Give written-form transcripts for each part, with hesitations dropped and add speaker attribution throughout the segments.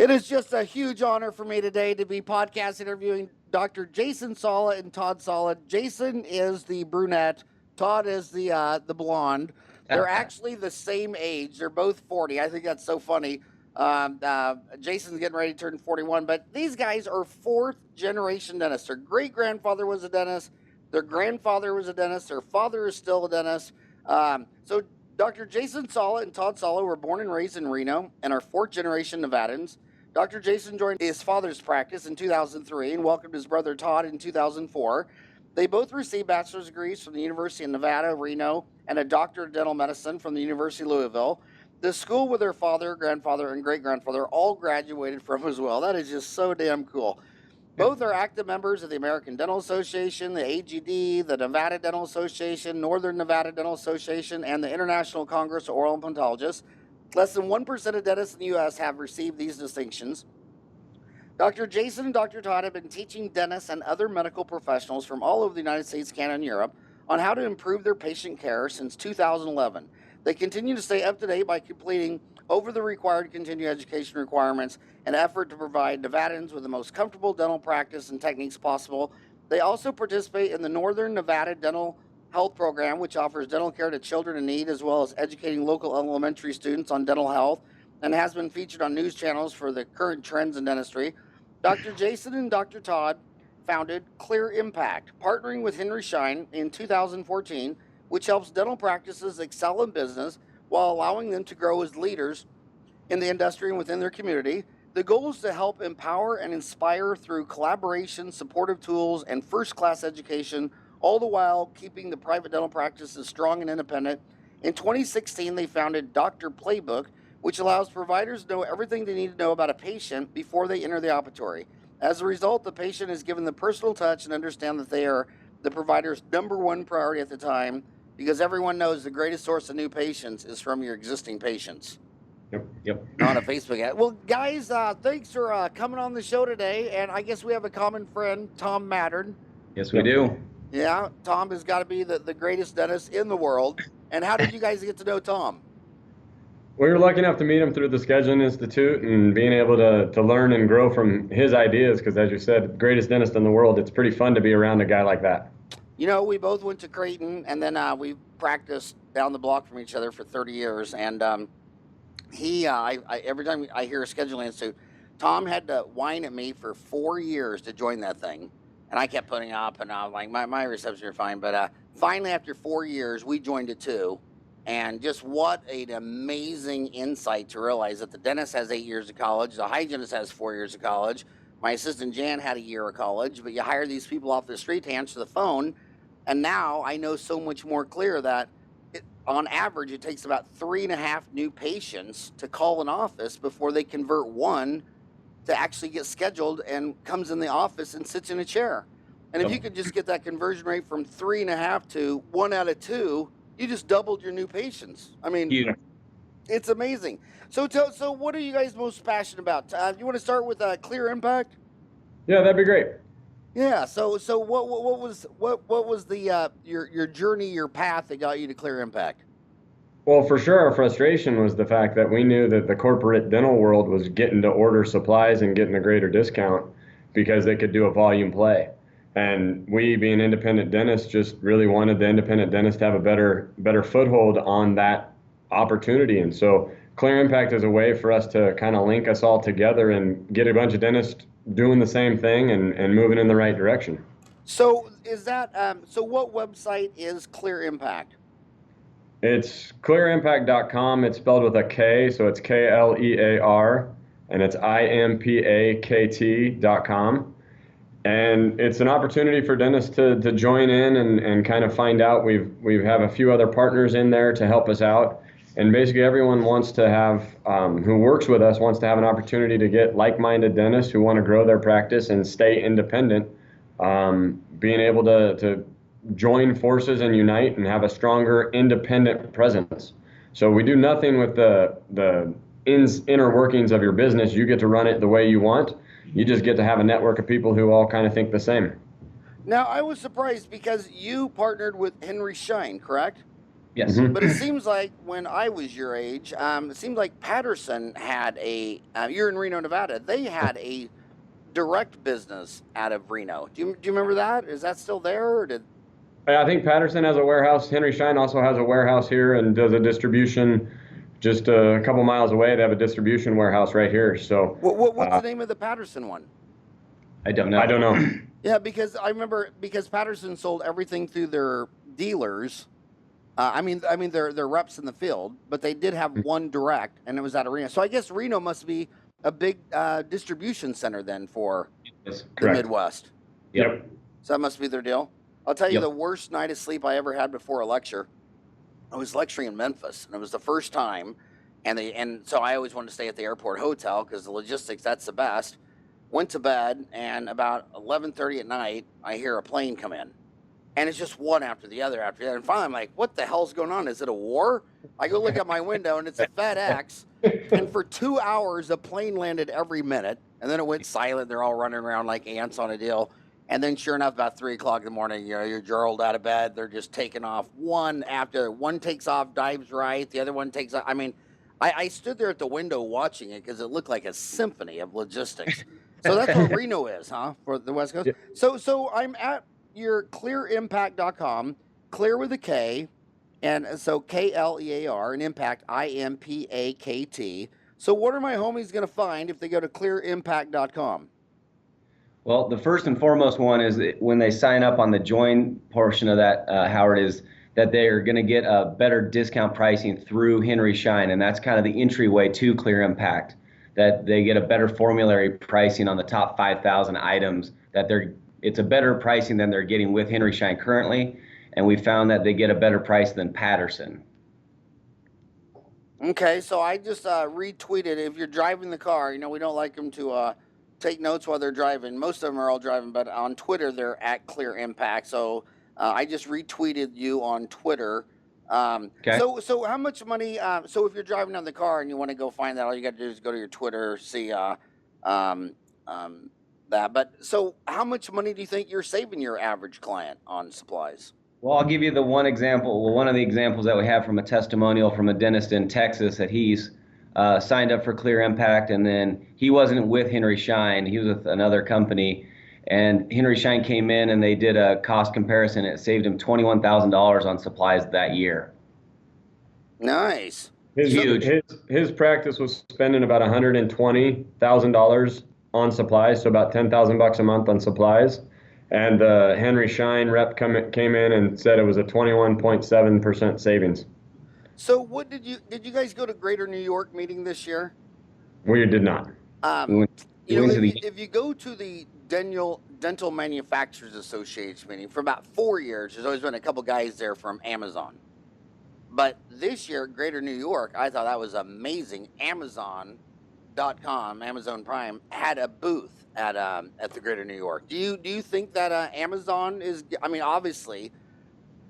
Speaker 1: It is just a huge honor for me today to be podcast interviewing Dr. Jason Sala and Todd Sala. Jason is the brunette. Todd is the blonde. They're actually the same age. They're both 40. I think that's so funny. Jason's getting ready to turn 41, but these guys are fourth generation dentists. Their great grandfather was a dentist. Their grandfather was a dentist. Their father is still a dentist. So Dr. Jason Sala and Todd Sala were born and raised in Reno and are fourth generation Nevadans. Dr. Jason joined his father's practice in 2003 and welcomed his brother Todd in 2004. They both received bachelor's degrees from the University of Nevada, Reno, and a Doctorate of Dental Medicine from the University of Louisville. The school where their father, grandfather, and great-grandfather all graduated from as well. That is just so damn cool. Both are active members of the American Dental Association, the AGD, the Nevada Dental Association, Northern Nevada Dental Association, and the International Congress of Oral Implantologists. Less than 1% of dentists in the U.S. have received these distinctions. Dr. Jason and Dr. Todd have been teaching dentists and other medical professionals from all over the United States, Canada, and Europe on how to improve their patient care since 2011. They continue to stay up to date by completing over the required continuing education requirements, an effort to provide Nevadans with the most comfortable dental practice and techniques possible. They also participate in the Northern Nevada Dental Health Program, which offers dental care to children in need, as well as educating local elementary students on dental health, and has been featured on news channels for the current trends in dentistry. Dr. Jason and Dr. Todd founded Clear Impact, partnering with Henry Schein in 2014, which helps dental practices excel in business while allowing them to grow as leaders in the industry and within their community. The goal is to help empower and inspire through collaboration, supportive tools, and first-class education, all the while keeping the private dental practices strong and independent. In 2016, they founded Dr Playbook, which allows providers to know everything they need to know about a patient before they enter the operatory. As a result, the patient is given the personal touch and understand that they are the provider's number one priority at the time, because everyone knows the greatest source of new patients is from your existing patients.
Speaker 2: Yep.
Speaker 1: On a Facebook ad. Well, guys, thanks for coming on the show today. And I guess we have a common friend, Tom Mattern.
Speaker 2: Yes, we do.
Speaker 1: Yeah, Tom has got to be the greatest dentist in the world. And how did you guys get to know Tom?
Speaker 3: We were lucky enough to meet him through the Scheduling Institute and being able to learn and grow from his ideas, because as you said, greatest dentist in the world, it's pretty fun to be around a guy like that.
Speaker 1: You know, we both went to Creighton, and then we practiced down the block from each other for 30 years. And every time I hear a Scheduling Institute, Tom had to whine at me for 4 years to join that thing. And I kept putting up, and I was like, my reception are fine. But finally, after 4 years, we joined it too. And just what an amazing insight to realize that the dentist has 8 years of college, the hygienist has 4 years of college. My assistant Jan had a year of college, but you hire these people off the street to answer the phone. And now I know so much more clear that on average, it takes about 3.5 new patients to call an office before they convert one to actually get scheduled and comes in the office and sits in a chair. And if you could just get that conversion rate from 3.5 to 1 out of 2, you just doubled your new patients. I mean, It's amazing. So what are you guys most passionate about? You want to start with Clear Impact?
Speaker 3: Yeah, that'd be great.
Speaker 1: Yeah. So what was the your journey, your path that got you to Clear Impact?
Speaker 3: Well, for sure, our frustration was the fact that we knew that the corporate dental world was getting to order supplies and getting a greater discount because they could do a volume play. And we, being independent dentists, just really wanted the independent dentist to have a better foothold on that opportunity. And so Clear Impact is a way for us to kind of link us all together and get a bunch of dentists doing the same thing and moving in the right direction.
Speaker 1: So is that so what website is Clear Impact?
Speaker 3: It's clearimpact.com. It's spelled with a K, so it's KLEAR, and it's IMPAKT.com. And it's an opportunity for dentists to join in and kind of find out. We have a few other partners in there to help us out. And basically everyone wants to have, who works with us, wants to have an opportunity to get like-minded dentists who want to grow their practice and stay independent, being able to join forces and unite and have a stronger independent presence. So we do nothing with the inner workings of your business. You get to run it the way you want. You just get to have a network of people who all kind of think the same.
Speaker 1: Now, I was surprised because you partnered with Henry Schein, correct?
Speaker 2: Yes.
Speaker 3: Mhm.
Speaker 1: But it seems like when I was your age, it seemed like Patterson had you're in Reno, Nevada. They had a direct business out of Reno. Do you remember that? Is that still there? Or
Speaker 3: I think Patterson has a warehouse. Henry Schein also has a warehouse here and does a distribution just a couple miles away. They have a distribution warehouse right here. So
Speaker 1: what's the name of the Patterson one?
Speaker 2: I don't know.
Speaker 3: I don't know.
Speaker 1: Yeah, because I remember Patterson sold everything through their dealers. I mean their reps in the field, but they did have one direct, and it was out of Reno. So I guess Reno must be a big distribution center then for
Speaker 2: Yes.
Speaker 1: the Midwest.
Speaker 3: Yep.
Speaker 1: So that must be their deal. I'll tell you
Speaker 2: Yep.
Speaker 1: the worst night of sleep I ever had before a lecture. I was lecturing in Memphis, and it was the first time, and so I always wanted to stay at the airport hotel because the logistics, that's the best. Went to bed, and about 11:30 at night, I hear a plane come in. And it's just one after the other after the other. And finally, I'm like, what the hell's going on? Is it a war? I go look at my window, and it's a FedEx. And for 2 hours, a plane landed every minute. And then it went silent. They're all running around like ants on a deal. And then sure enough, about 3 o'clock in the morning, you're rolled out of bed. They're just taking off one after one takes off, dives right. The other one takes off. I mean, I stood there at the window watching it because it looked like a symphony of logistics. So that's what Reno is, huh? For the West Coast.
Speaker 3: Yeah.
Speaker 1: So I'm at your clearimpact.com, clear with a K, and so KLEAR, and impact, IMPAKT. So what are my homies going to find if they go to clearimpact.com?
Speaker 2: Well, the first and foremost one is that when they sign up on the join portion of that, Howard, is that they are going to get a better discount pricing through Henry Schein, and that's kind of the entryway to Clear Impact, that they get a better formulary pricing on the top 5,000 items, that it's a better pricing than they're getting with Henry Schein currently, and we found that they get a better price than Patterson.
Speaker 1: Okay, so I just retweeted, if you're driving the car, we don't like them to take notes while they're driving. Most of them are all driving, but on Twitter, they're at Clear Impact. So I just retweeted you on Twitter.
Speaker 2: Okay.
Speaker 1: So how much money, so if you're driving down the car and you want to go find that, all you got to do is go to your Twitter, see that. But so how much money do you think you're saving your average client on supplies?
Speaker 2: Well, I'll give you the one example. Well, one of the examples that we have from a testimonial from a dentist in Texas that he's signed up for Clear Impact, and then he wasn't with Henry Schein. He was with another company, and Henry Schein came in and they did a cost comparison. It saved him $21,000 on supplies that year.
Speaker 1: Nice.
Speaker 2: Huge.
Speaker 3: His practice was spending about $120,000 on supplies, so about $10,000 a month on supplies. And the Henry Schein rep came in and said it was a 21.7% savings.
Speaker 1: So what did you guys go to Greater New York meeting this year?
Speaker 3: We did not.
Speaker 1: If you go to the Dental Manufacturers Association meeting for about 4 years, there's always been a couple guys there from Amazon. But this year, Greater New York, I thought that was amazing. Amazon.com, Amazon Prime, had a booth at the Greater New York. Do you think that Amazon is? I mean, obviously,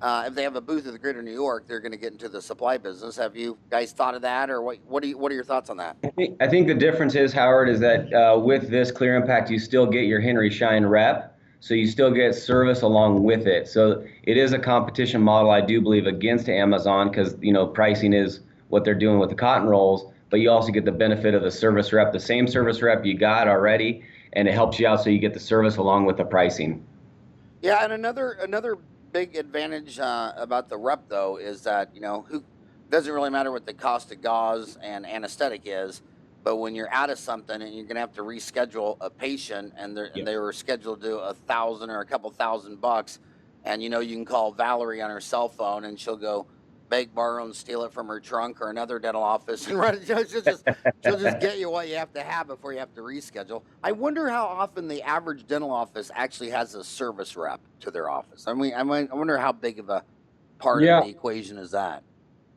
Speaker 1: if they have a booth at the Greater New York, they're going to get into the supply business. Have you guys thought of that, or what are your thoughts on that?
Speaker 2: I think the difference is, Howard, is that with this Clear Impact, you still get your Henry Schein rep, so you still get service along with it. So it is a competition model, I do believe, against Amazon, because pricing is what they're doing with the cotton rolls, but you also get the benefit of the service rep, the same service rep you got already, and it helps you out so you get the service along with the pricing.
Speaker 1: Yeah, and another big advantage about the rep, though, is that who doesn't really matter what the cost of gauze and anesthetic is, but when you're out of something and you're going to have to reschedule a patient and they were scheduled to do $1,000 or a couple $1,000, and you can call Valerie on her cell phone and she'll go beg, borrow, and steal it from her trunk or another dental office, and she'll just get you what you have to have before you have to reschedule. I wonder how often the average dental office actually has a service rep to their office. I wonder how big of a part of the equation is that.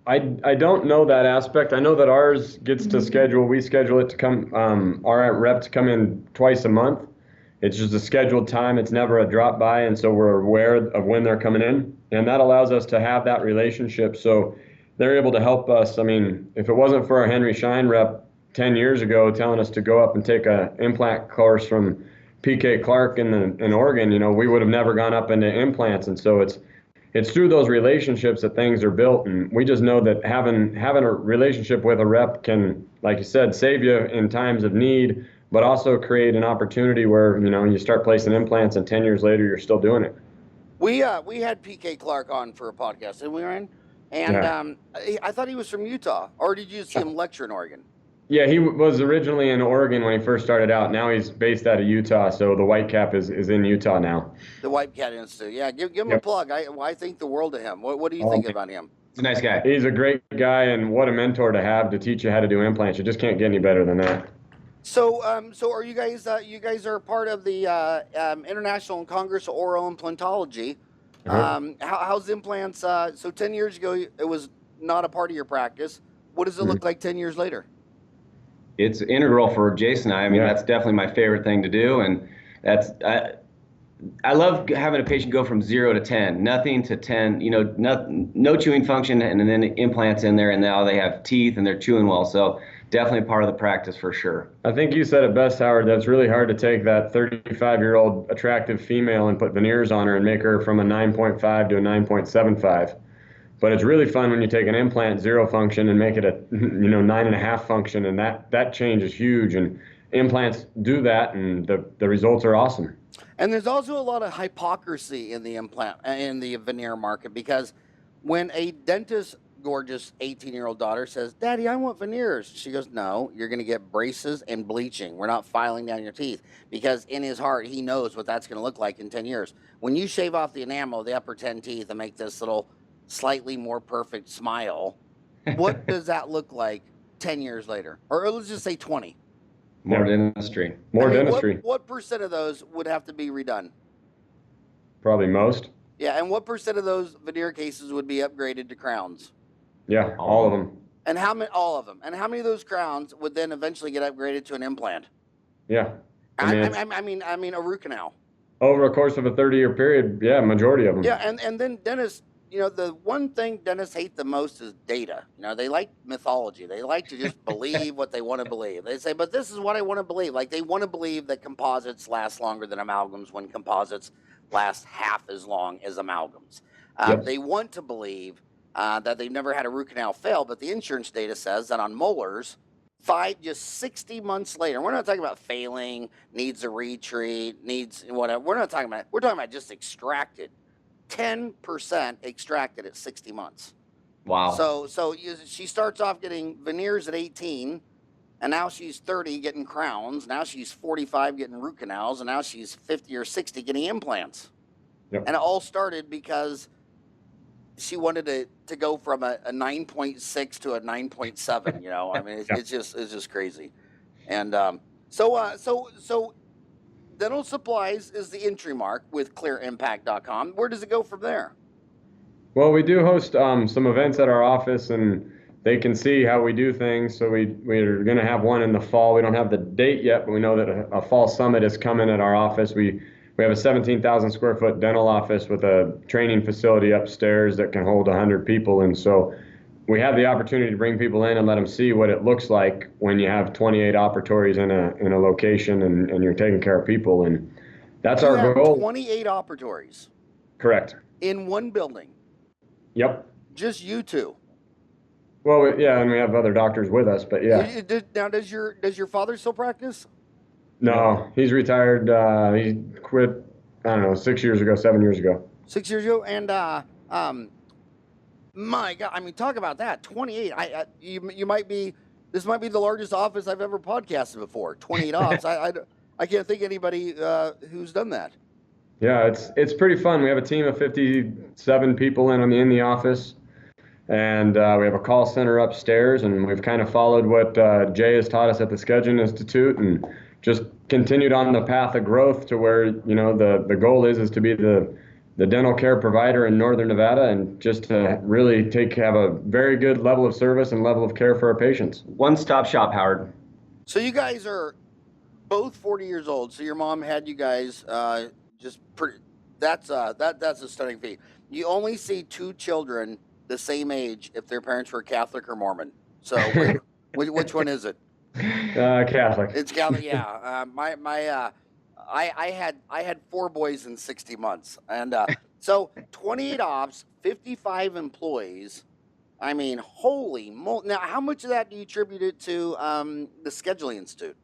Speaker 3: I don't know that aspect. I know that ours gets to schedule. We schedule it to come. Our rep to come in twice a month. It's just a scheduled time. It's never a drop by, and so we're aware of when they're coming in, and that allows us to have that relationship. So they're able to help us. I mean, if it wasn't for our Henry Schein rep 10 years ago telling us to go up and take an implant course from PK Clark in Oregon, we would have never gone up into implants. And so it's it's through those relationships that things are built. And we just know that having a relationship with a rep can, like you said, save you in times of need, but also create an opportunity where, you start placing implants and 10 years later, you're still doing it.
Speaker 1: We had PK Clark on for a podcast, didn't we, Ryan? And
Speaker 3: Yeah.
Speaker 1: I thought he was from Utah, or did you see him lecture in Oregon?
Speaker 3: Yeah, he was originally in Oregon when he first started out. Now he's based out of Utah, so the White Cap is in Utah now.
Speaker 1: The White Cat Institute. Yeah, give him a plug. I think the world of him. What do you think about him?
Speaker 2: He's a nice guy.
Speaker 3: He's a great guy, and what a mentor to have to teach you how to do implants. You just can't get any better than that.
Speaker 1: So, are you guys? You guys are part of the International Congress of Oral Implantology. How's implants? So 10 years ago, it was not a part of your practice. What does it look like 10 years later?
Speaker 2: It's integral for Jason and I. I mean, that's definitely my favorite thing to do, and I love having a patient go from 0 to 10, nothing to 10. No chewing function, and then implants in there, and now they have teeth and they're chewing well. So definitely part of the practice for sure.
Speaker 3: I think you said it best, Howard. That's really hard to take that 35-year-old attractive female and put veneers on her and make her from a 9.5 to a 9.75. But it's really fun when you take an implant 0 function and make it a 9.5 function, and that change is huge. And implants do that, and the results are awesome.
Speaker 1: And there's also a lot of hypocrisy in the veneer market, because when a dentist's gorgeous 18-year-old daughter says, "Daddy, I want veneers," she goes, "No, you're going to get braces and bleaching. We're not filing down your teeth," because in his heart he knows what that's going to look like in 10 years. When you shave off the enamel of the upper 10 teeth and make this little slightly more perfect smile, what does that look like 10 years later? Or let's just say 20.
Speaker 2: More dentistry.
Speaker 3: Dentistry.
Speaker 1: What percent of those would have to be redone?
Speaker 3: Probably most.
Speaker 1: Yeah, and what percent of those veneer cases would be upgraded to crowns?
Speaker 3: Yeah, all of them.
Speaker 1: And how many? All of them. And how many of those crowns would then eventually get upgraded to an implant?
Speaker 3: Yeah.
Speaker 1: I mean a root canal.
Speaker 3: Over a course of a 30-year period, yeah, majority of them.
Speaker 1: Yeah, and then dentists, the one thing dentists hate the most is data. They like mythology. They like to just believe what they want to believe. They say, but this is what I want to believe. Like, they want to believe that composites last longer than amalgams when composites last half as long as amalgams. They want to believe that they've never had a root canal fail, but the insurance data says that on molars, 60 months later, we're not talking about failing, needs a retreat, needs whatever. We're talking about just extracted. 10% extracted at 60 months.
Speaker 2: Wow.
Speaker 1: So she starts off getting veneers at 18, and now she's 30 getting crowns. Now she's 45 getting root canals, and now she's 50 or 60 getting implants.
Speaker 3: Yep.
Speaker 1: And it all started because she wanted to go from a 9.6 to a 9.7. I mean, it's just crazy. And so dental supplies is the entry mark with clearimpact.com. Where does it go from there?
Speaker 3: Well, we do host some events at our office, and they can see how we do things. So we're going to have one in the fall. We don't have the date yet, but we know that a fall summit is coming at our office. We have a 17,000 square foot dental office with a training facility upstairs that can hold 100 people. And so we have the opportunity to bring people in and let them see what it looks like when you have 28 operatories in a location and you're taking care of people. And that's our goal.
Speaker 1: 28 operatories.
Speaker 3: Correct.
Speaker 1: In one building.
Speaker 3: Yep.
Speaker 1: Just you two.
Speaker 3: Well, yeah, and we have other doctors with us, but yeah.
Speaker 1: Now, does your father still practice?
Speaker 3: No, he's retired. He quit, I don't know, 6 years ago, 7 years ago.
Speaker 1: 6 years ago, and my God, I mean, talk about that. 28. You might be. This might be the largest office I've ever podcasted before. 28 ops. I can't think of anybody who's done that.
Speaker 3: Yeah, it's pretty fun. We have a team of 57 people in the office, and we have a call center upstairs, and we've kind of followed what Jay has taught us at the Scheduling Institute, and just continued on the path of growth to where the goal is to be the dental care provider in Northern Nevada, and just to really have a very good level of service and level of care for our patients.
Speaker 2: One-stop shop, Howard.
Speaker 1: So you guys are both 40 years old. So your mom had you guys that's a stunning feat. You only see two children the same age if their parents were Catholic or Mormon. So which one is it?
Speaker 3: Catholic.
Speaker 1: It's Catholic, yeah. I had 4 boys in 60 months, and So 28 ops, 55 employees. I mean, holy moly. Now, how much of that do you attribute it to the Scheduling Institute?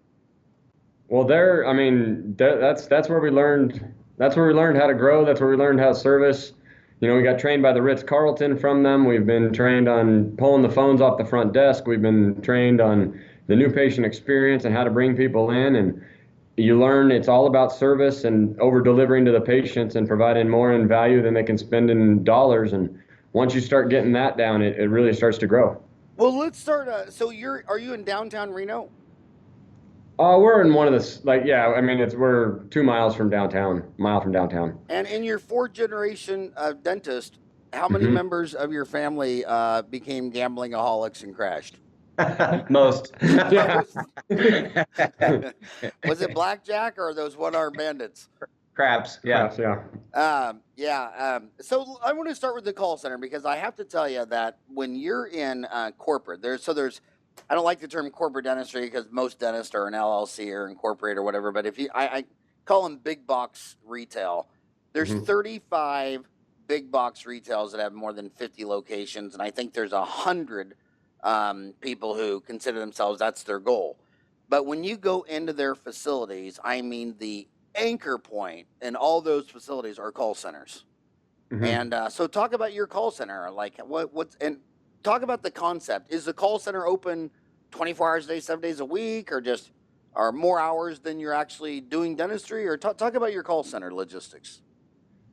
Speaker 3: Well, that's where we learned. That's where we learned how to grow. That's where we learned how to service. We got trained by the Ritz-Carlton from them. We've been trained on pulling the phones off the front desk. We've been trained on the new patient experience and how to bring people in. And you learn it's all about service and over-delivering to the patients and providing more in value than they can spend in dollars. And once you start getting that down, it really starts to grow.
Speaker 1: Well, let's start. So are you in downtown Reno?
Speaker 3: We're in one of the, we're 2 miles from downtown, mile from downtown.
Speaker 1: And in your fourth generation dentist, how many members of your family became gambling aholics and crashed?
Speaker 2: Most.
Speaker 3: Yeah.
Speaker 1: Was it blackjack or those one-armed bandits?
Speaker 2: Craps. Yeah.
Speaker 3: Craps,
Speaker 1: yeah. So I want to start with the call center because I have to tell you that when you're in corporate, there's I don't like the term corporate dentistry because most dentists are an LLC or incorporated or whatever. But I call them big box retail. There's 35 big box retails that have more than 50 locations, and I think there's 100 people who consider themselves that's their goal. But when you go into their facilities, I mean the anchor point in all those facilities are call centers. And so talk about your call center, like and talk about the concept. Is the call center open 24 hours a day, 7 days a week, or just are more hours than you're actually doing dentistry? Or talk about your call center logistics.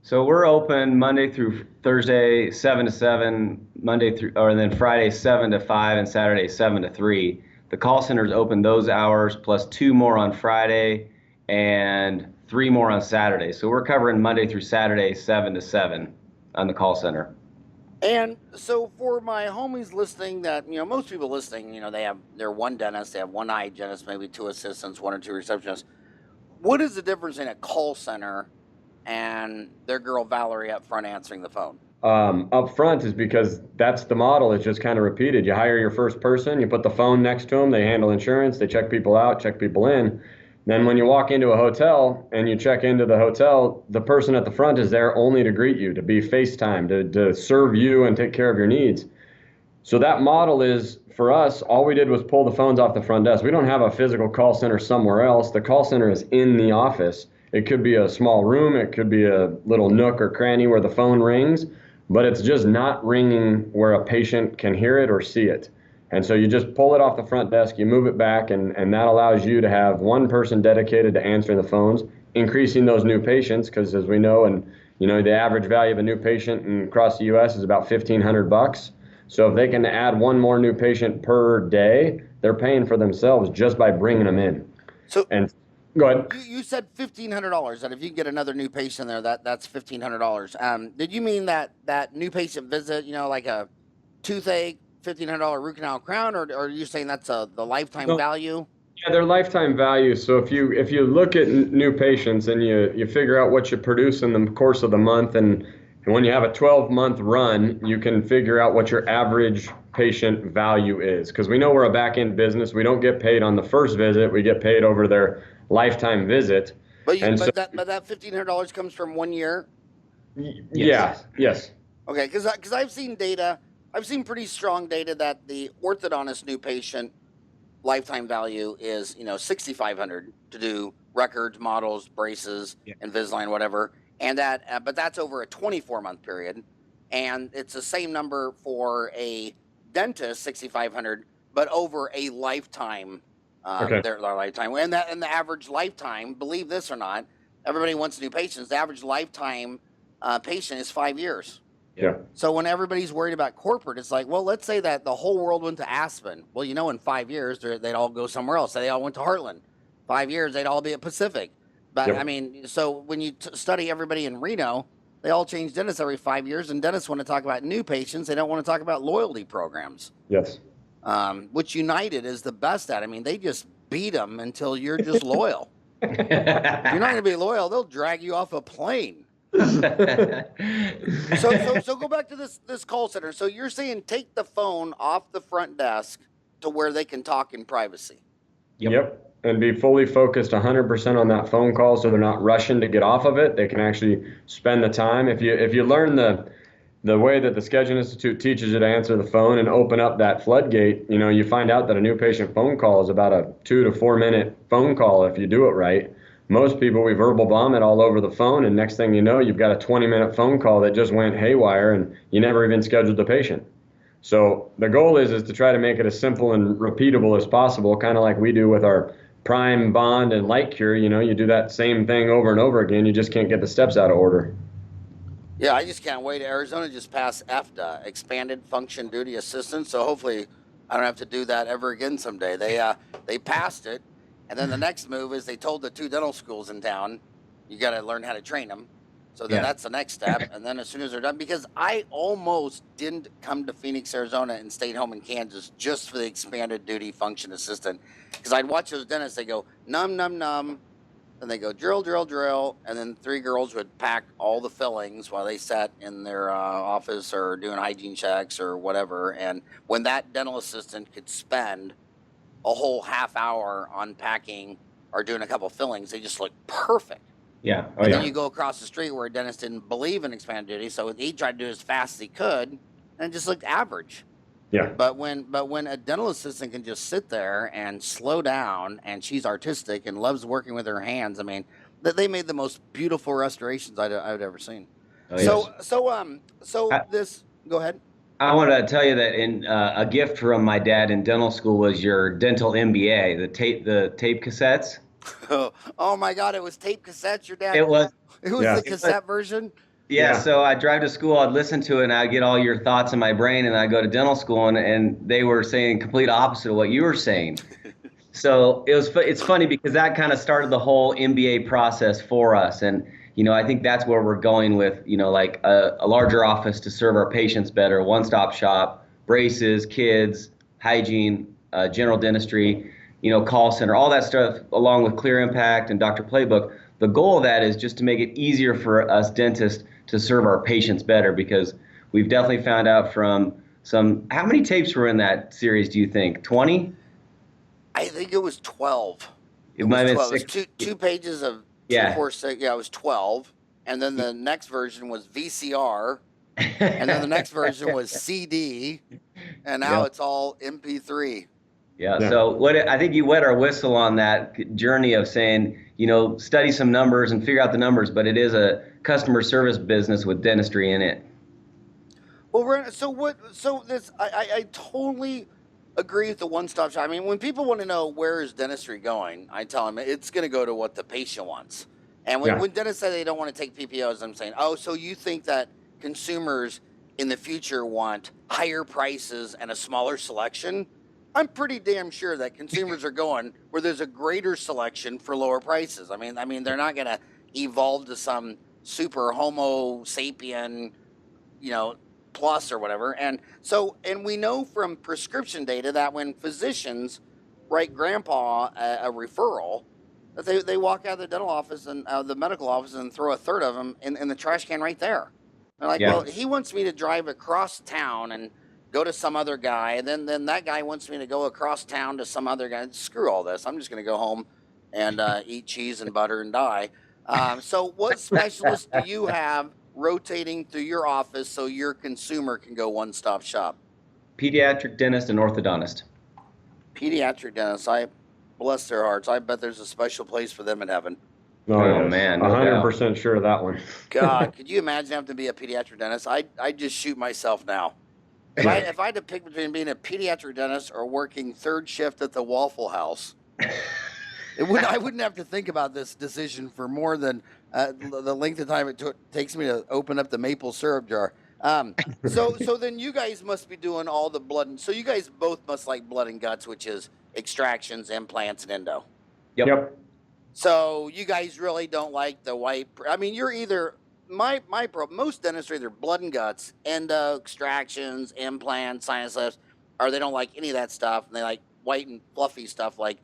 Speaker 2: So we're open Monday through Thursday, 7 to 7, then Friday, 7 to 5, and Saturday, 7 to 3. The call center is open those hours, plus 2 more on Friday and 3 more on Saturday. So we're covering Monday through Saturday, 7 to 7 on the call center.
Speaker 1: And so for my homies listening that, most people listening, they're one dentist, they have one hygienist, maybe 2 assistants, 1 or 2 receptionists. What is the difference in a call center and their girl Valerie up front answering the phone?
Speaker 3: Up front is because that's the model. It's just kind of repeated. You hire your first person, you put the phone next to them, they handle insurance, they check people out, check people in. Then when you walk into a hotel and you check into the hotel, the person at the front is there only to greet you, to be FaceTime, to serve you and take care of your needs. So that model is, for us, all we did was pull the phones off the front desk. We don't have a physical call center somewhere else. The call center is in the office. It could be a small room. It could be a little nook or cranny where the phone rings, but it's just not ringing where a patient can hear it or see it. And so you just pull it off the front desk, you move it back, and that allows you to have one person dedicated to answering the phones, increasing those new patients, because as we know, the average value of a new patient across the U.S. is about $1,500. So if they can add 1 more new patient per day, they're paying for themselves just by bringing them in. And go ahead.
Speaker 1: You said $1,500, that if you get another new patient there, that's $1,500. Did you mean that new patient visit, like a toothache, $1,500 root canal crown, or are you saying that's the lifetime value?
Speaker 3: Yeah, their lifetime value. So if you look at new patients and you figure out what you produce in the course of the month, and when you have a 12-month run, you can figure out what your average patient value is. Because we know we're a back-end business. We don't get paid on the first visit. We get paid over their lifetime visit.
Speaker 1: But that $1,500 comes from 1 year?
Speaker 3: Yes.
Speaker 1: Okay, because I've seen data. I've seen pretty strong data that the orthodontist new patient lifetime value is, $6,500 to do records, models, braces, Invisalign, whatever. And but that's over a 24-month period. And it's the same number for a dentist, $6,500, but over a lifetime, their lifetime. And the average lifetime, believe this or not, everybody wants new patients. The average lifetime patient is 5 years.
Speaker 3: Yeah.
Speaker 1: So when everybody's worried about corporate, it's like, well, let's say that the whole world went to Aspen. Well, in 5 years, they'd all go somewhere else. They all went to Heartland. 5 years, they'd all be at Pacific. But, so when you study everybody in Reno, they all change dentists every 5 years, and dentists want to talk about new patients. They don't want to talk about loyalty programs.
Speaker 3: Yes.
Speaker 1: Which United is the best at. I mean, they just beat them until you're just loyal. If you're not going to be loyal, they'll drag you off a plane. So go back to this call center. So you're saying take the phone off the front desk to where they can talk in privacy.
Speaker 3: Yep. and be fully focused 100% on that phone call, so they're not rushing to get off of it. They can actually spend the time. If you learn the way that the Scheduling Institute teaches you to answer the phone and open up that floodgate, you find out that a new patient phone call is about a 2 to 4 minute phone call if you do it right. Most people, we verbal bomb it all over the phone, and next thing you know, you've got a 20-minute phone call that just went haywire and you never even scheduled the patient. So the goal is to try to make it as simple and repeatable as possible, kind of like we do with our Prime, Bond, and Light Cure. You do that same thing over and over again. You just can't get the steps out of order.
Speaker 1: Yeah, I just can't wait. Arizona just passed EFDA, Expanded Function Duty Assistance. So hopefully I don't have to do that ever again someday. They passed it. And then the next move is they told the 2 dental schools in town, you got to learn how to train them. So then that's the next step. And then as soon as they're done, because I almost didn't come to Phoenix, Arizona and stayed home in Kansas just for the expanded duty function assistant. Because I'd watch those dentists, they go, num, num, num. Then they go drill, drill, drill. And then 3 girls would pack all the fillings while they sat in their office or doing hygiene checks or whatever. And when that dental assistant could spend a whole half hour unpacking or doing a couple fillings, they just look perfect.
Speaker 2: Yeah.
Speaker 1: And then you go across the street where a dentist didn't believe in expanded duty, so he tried to do as fast as he could, and it just looked average.
Speaker 3: Yeah.
Speaker 1: But when a dental assistant can just sit there and slow down, and she's artistic and loves working with her hands, I mean, they made the most beautiful restorations I'd ever seen.
Speaker 2: Oh, yes.
Speaker 1: Go ahead.
Speaker 2: I wanted to tell you that in a gift from my dad in dental school was your dental MBA, the tape cassettes.
Speaker 1: Oh my God! It was tape cassettes. Your dad.
Speaker 2: It was
Speaker 1: the cassette version.
Speaker 2: Yeah. So I drive to school, I'd listen to it, and I'd get all your thoughts in my brain, and I'd go to dental school, and they were saying complete opposite of what you were saying. So it's funny because that kind of started the whole MBA process for us, and I think that's where we're going with, like a larger office to serve our patients better, one-stop shop, braces, kids, hygiene, general dentistry, call center, all that stuff, along with Clear Impact and Dr. Playbook. The goal of that is just to make it easier for us dentists to serve our patients better, because we've definitely found out from how many tapes were in that series, do you think? 20?
Speaker 1: I think it was 12.
Speaker 2: It might have been
Speaker 1: 12. It was two pages of 2, 4, 6. Yeah, it was 12. And then the next version was VCR. And then the next version was CD. And now it's all MP3.
Speaker 2: Yeah. So I think you wet our whistle on that journey of saying, study some numbers and figure out the numbers, but it is a customer service business with dentistry in it.
Speaker 1: Well, I totally agree with the one-stop shop. I mean, when people want to know where is dentistry going, I tell them it's going to go to what the patient wants. And when dentists say they don't want to take PPOs, I'm saying, oh, so you think that consumers in the future want higher prices and a smaller selection? I'm pretty damn sure that consumers are going where there's a greater selection for lower prices. I mean, they're not going to evolve to some super Homo sapien, plus or whatever. And we know from prescription data that when physicians write grandpa a referral, that they walk out of the dental office and the medical office and throw a third of them in the trash can right there. They're like, well, he wants me to drive across town and go to some other guy, and then that guy wants me to go across town to some other guy. Screw all this. I'm just going to go home and eat cheese and butter and die. So what specialists do you have rotating through your office so your consumer can go one-stop shop?
Speaker 2: Pediatric dentist and orthodontist.
Speaker 1: Pediatric dentists. I bless their hearts. I bet there's a special place for them in heaven.
Speaker 3: Oh
Speaker 2: man,
Speaker 3: 100% sure of that one.
Speaker 1: God, could you imagine having to be a pediatric dentist? I'd just shoot myself now. If I had to pick between being a pediatric dentist or working third shift at the Waffle House, I wouldn't have to think about this decision for more than the length of time it takes me to open up the maple syrup jar. So then you guys must be doing all the blood. So you guys both must like blood and guts, which is extractions, implants, and endo.
Speaker 3: Yep.
Speaker 1: So you guys really don't like the white. I mean, you're either most dentists are either blood and guts, endo, extractions, implants, sinus lifts, or they don't like any of that stuff, and they like white and fluffy stuff like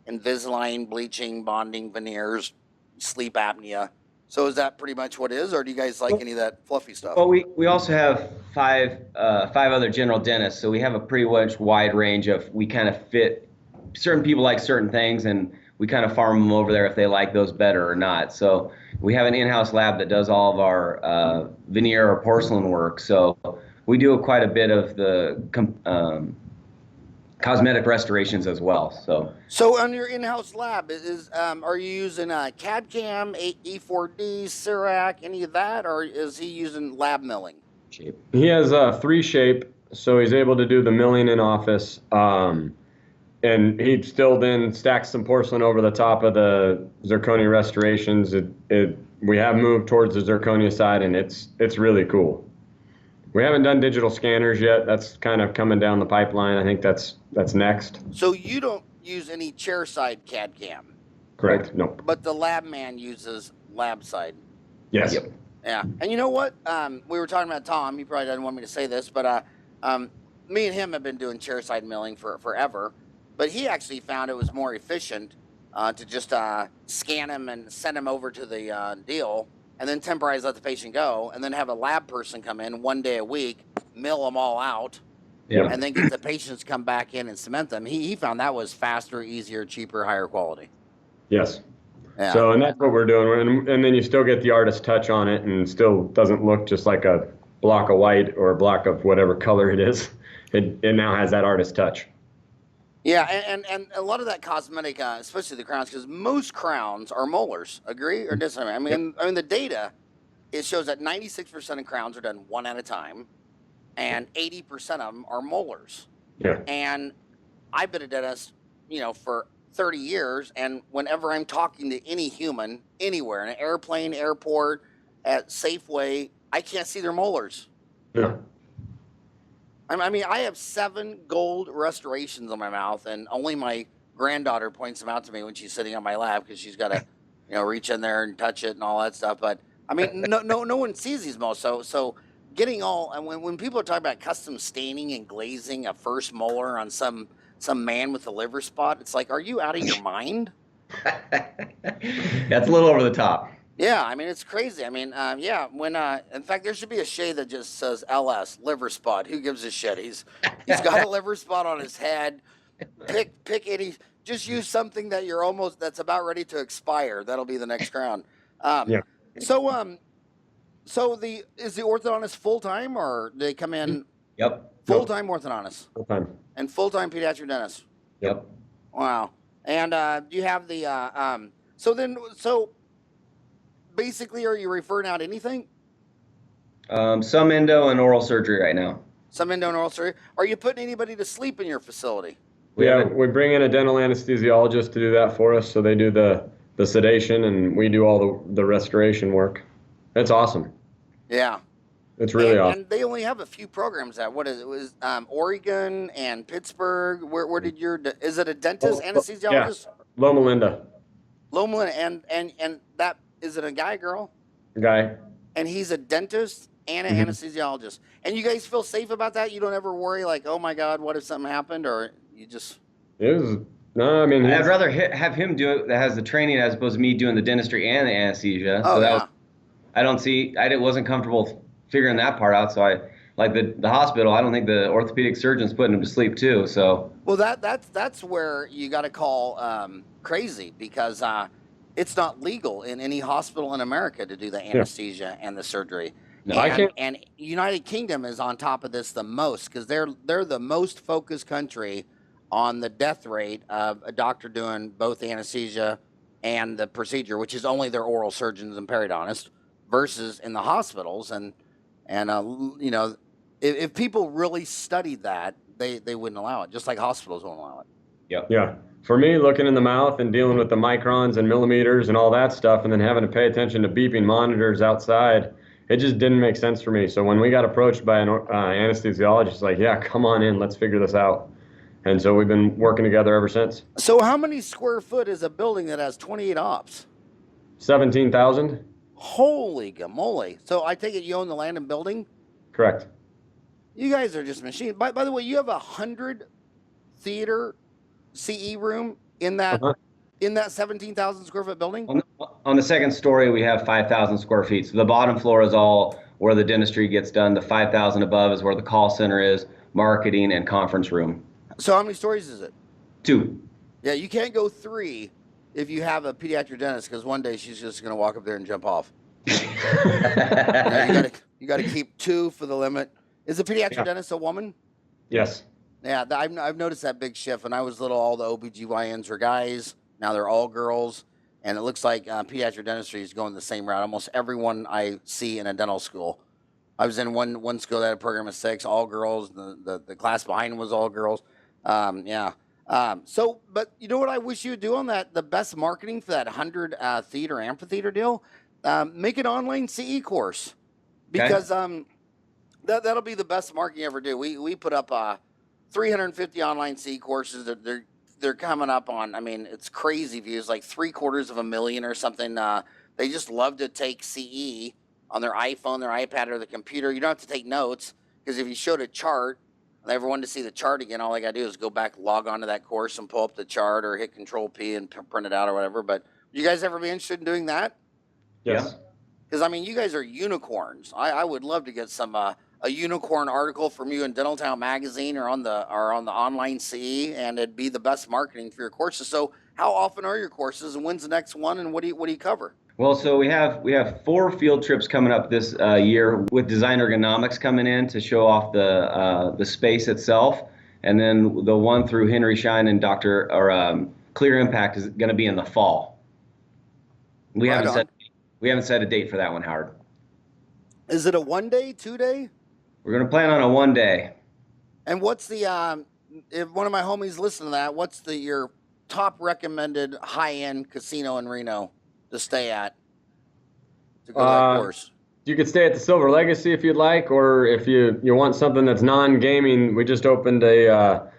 Speaker 1: Invisalign, bleaching, bonding, veneers, sleep apnea. So is that pretty much what it is, or do you guys like any of that fluffy stuff?
Speaker 2: Well, we also have five other general dentists, so we have a pretty much wide range of, we kind of fit, certain people like certain things, and we kind of farm them over there if they like those better or not. So we have an in-house lab that does all of our veneer or porcelain work. So we do quite a bit of the cosmetic restorations as well.
Speaker 1: So on your in-house lab, are you using CAD/CAM, E4D, Cerac, any of that, or is he using lab milling?
Speaker 3: He has a 3-shape, so he's able to do the milling in office. And he still then stacks some porcelain over the top of the zirconia restorations. We have moved towards the zirconia side, and it's really cool. We haven't done digital scanners yet. That's kind of coming down the pipeline. I think that's next.
Speaker 1: So you don't use any chair-side CAD/CAM?
Speaker 3: Correct. No.
Speaker 1: But the lab man uses lab side.
Speaker 3: Yes.
Speaker 2: Yep.
Speaker 1: Yeah. And you know what? We were talking about Tom. He probably doesn't want me to say this, but me and him have been doing chair-side milling for forever. But he actually found it was more efficient to just scan him and send him over to the deal, and then temporize, let the patient go, and then have a lab person come in 1 day a week, mill them all out, and then get the patients come back in and cement them. He found that was faster, easier, cheaper, higher quality.
Speaker 3: Yes.
Speaker 1: Yeah.
Speaker 3: So, and that's what we're doing. And then you still get the artist touch on it, and still doesn't look just like a block of white or a block of whatever color it is. It now has that artist touch.
Speaker 1: Yeah, and a lot of that cosmetic, especially the crowns, because most crowns are molars. Agree or disagree? I mean, the data, it shows that 96% of crowns are done one at a time, and 80% of them are molars.
Speaker 3: Yeah.
Speaker 1: And I've been a dentist, for 30 years, and whenever I'm talking to any human, anywhere, in an airplane, airport, at Safeway, I can't see their molars.
Speaker 3: Yeah.
Speaker 1: I mean, I have 7 gold restorations on my mouth, and only my granddaughter points them out to me when she's sitting on my lap because she's got to, reach in there and touch it and all that stuff. But I mean, no one sees these most. So getting all, and when people are talking about custom staining and glazing a first molar on some man with a liver spot, it's like, are you out of your mind?
Speaker 2: That's a little over the top.
Speaker 1: Yeah, I mean, it's crazy. I mean, in fact, there should be a shade that just says LS, liver spot. Who gives a shit? He's got a liver spot on his head. Pick any, just use something that that's about ready to expire. That'll be the next crown.
Speaker 3: Yeah.
Speaker 1: So is the orthodontist full-time, or do they come in?
Speaker 2: Yep.
Speaker 1: Full-time orthodontist.
Speaker 3: Full-time.
Speaker 1: And full-time pediatric dentist.
Speaker 2: Yep.
Speaker 1: Wow. And do you have the, so basically, are you referring out anything?
Speaker 2: Some endo and oral surgery right now.
Speaker 1: Some endo and oral surgery. Are you putting anybody to sleep in your facility?
Speaker 3: We bring in a dental anesthesiologist to do that for us. So they do the sedation, and we do all the restoration work. It's awesome.
Speaker 1: Yeah.
Speaker 3: It's really awesome.
Speaker 1: And they only have a few programs at, what is it? It was Oregon and Pittsburgh. Where did is it a dentist, anesthesiologist?
Speaker 3: Yeah. Loma Linda.
Speaker 1: Loma Linda, and that, is it a guy, girl?
Speaker 3: Guy.
Speaker 1: And he's a dentist and an anesthesiologist. And you guys feel safe about that? You don't ever worry like, oh my God, what if something happened? Or you just...
Speaker 3: No, I mean...
Speaker 2: I'd rather have him do it that has the training as opposed to me doing the dentistry and the anesthesia.
Speaker 1: Oh,
Speaker 2: so that
Speaker 1: yeah.
Speaker 2: I wasn't comfortable figuring that part out. So I, like the hospital, I don't think the orthopedic surgeon's putting him to sleep too, so... Well,
Speaker 1: that's where you got to call crazy, because... it's not legal in any hospital in America to do the anesthesia and the surgery.
Speaker 3: No,
Speaker 1: and United Kingdom is on top of this the most, because they're the most focused country on the death rate of a doctor doing both anesthesia and the procedure, which is only their oral surgeons and periodontists, versus in the hospitals. And if people really studied that, they wouldn't allow it, just like hospitals won't allow it.
Speaker 2: Yep.
Speaker 3: Yeah. For me, looking in the mouth and dealing with the microns and millimeters and all that stuff, and then having to pay attention to beeping monitors outside, it just didn't make sense for me. So when we got approached by an anesthesiologist, like, yeah, come on in, let's figure this out. And so we've been working together ever since.
Speaker 1: So how many square foot is a building that has 28 ops?
Speaker 3: 17,000.
Speaker 1: Holy gamoly. So I take it you own the land and building?
Speaker 3: Correct.
Speaker 1: You guys are just machines. By the way, you have 100 theater CE room in that 17,000 square foot building?
Speaker 2: On the second story, we have 5,000 square feet. So the bottom floor is all where the dentistry gets done. The 5,000 above is where the call center is, marketing, and conference room.
Speaker 1: So how many stories is it?
Speaker 2: 2.
Speaker 1: Yeah, you can't go 3 if you have a pediatric dentist, because one day she's just going to walk up there and jump off. You got to keep 2 for the limit. Is a pediatric dentist a woman?
Speaker 3: Yes.
Speaker 1: Yeah, I've noticed that big shift. When I was little, all the OBGYNs were guys. Now they're all girls. And it looks like pediatric dentistry is going the same route. Almost everyone I see in a dental school. I was in one school that had a program of 6, all girls. The class behind was all girls. So, but you know what I wish you would do on that? The best marketing for that 100 theater amphitheater deal? Make an online CE course. Because that'll be the best marketing you ever do. We put up 350 online CE courses. They're coming up on, I mean, it's crazy views, like 750,000 or something. They just love to take CE on their iPhone, their iPad, or the computer. You don't have to take notes, because if you showed a chart and they ever wanted to see the chart again, all they got to do is go back, log on to that course and pull up the chart, or hit Control P and print it out or whatever. But you guys ever be interested in doing that?
Speaker 3: Yes.
Speaker 1: Because, I mean, you guys are unicorns. I would love to get some a unicorn article from you in Dentaltown magazine or on the online CE, and it'd be the best marketing for your courses. So how often are your courses, and when's the next one, and what do you cover?
Speaker 2: Well, so we have 4 field trips coming up this year, with design ergonomics coming in to show off the space itself, and then the one through Henry Schein and Dr. Clear Impact is going to be in the fall. We haven't set a date for that one, Howard.
Speaker 1: Is it a 1-day, 2-day?
Speaker 2: We're going to plan on a 1-day.
Speaker 1: And what's the if one of my homies listen to that, what's your top recommended high-end casino in Reno to stay at to go to that course?
Speaker 3: You could stay at the Silver Legacy if you'd like, or if you want something that's non-gaming, we just opened a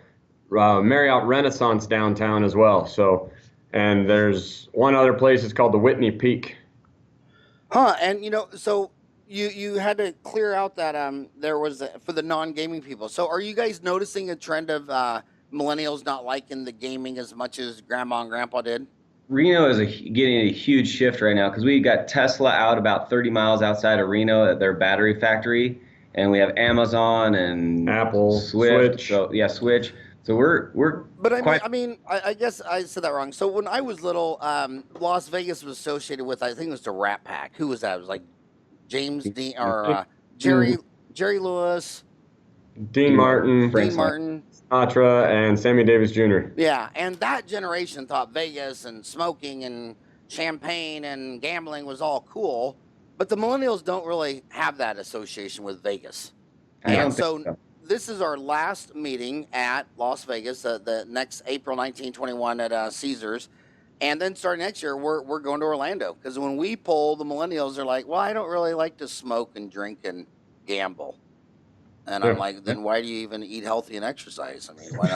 Speaker 3: Marriott Renaissance downtown as well. So, and there's one other place, it's called the Whitney Peak.
Speaker 1: And so you had to clear out that there was for the non-gaming people. So are you guys noticing a trend of millennials not liking the gaming as much as grandma and grandpa did?
Speaker 2: Reno is getting a huge shift right now, because we got Tesla out about 30 miles outside of Reno at their battery factory, and we have Amazon and
Speaker 3: Apple,
Speaker 2: Switch.
Speaker 3: Switch.
Speaker 2: Switch. So we're.
Speaker 1: But I guess I said that wrong. So when I was little, Las Vegas was associated with, I think it was the Rat Pack. Who was that? It was like James Dean or Jerry Lewis,
Speaker 3: Dean Martin, Sinatra, and Sammy Davis Jr.
Speaker 1: Yeah, and that generation thought Vegas and smoking and champagne and gambling was all cool, but the millennials don't really have that association with Vegas. And so this is our last meeting at Las Vegas, the next April 1921 at Caesars. And then starting next year, we're going to Orlando, because when we poll, the millennials are like, well, I don't really like to smoke and drink and gamble. And I'm like, then why do you even eat healthy and exercise? I mean, why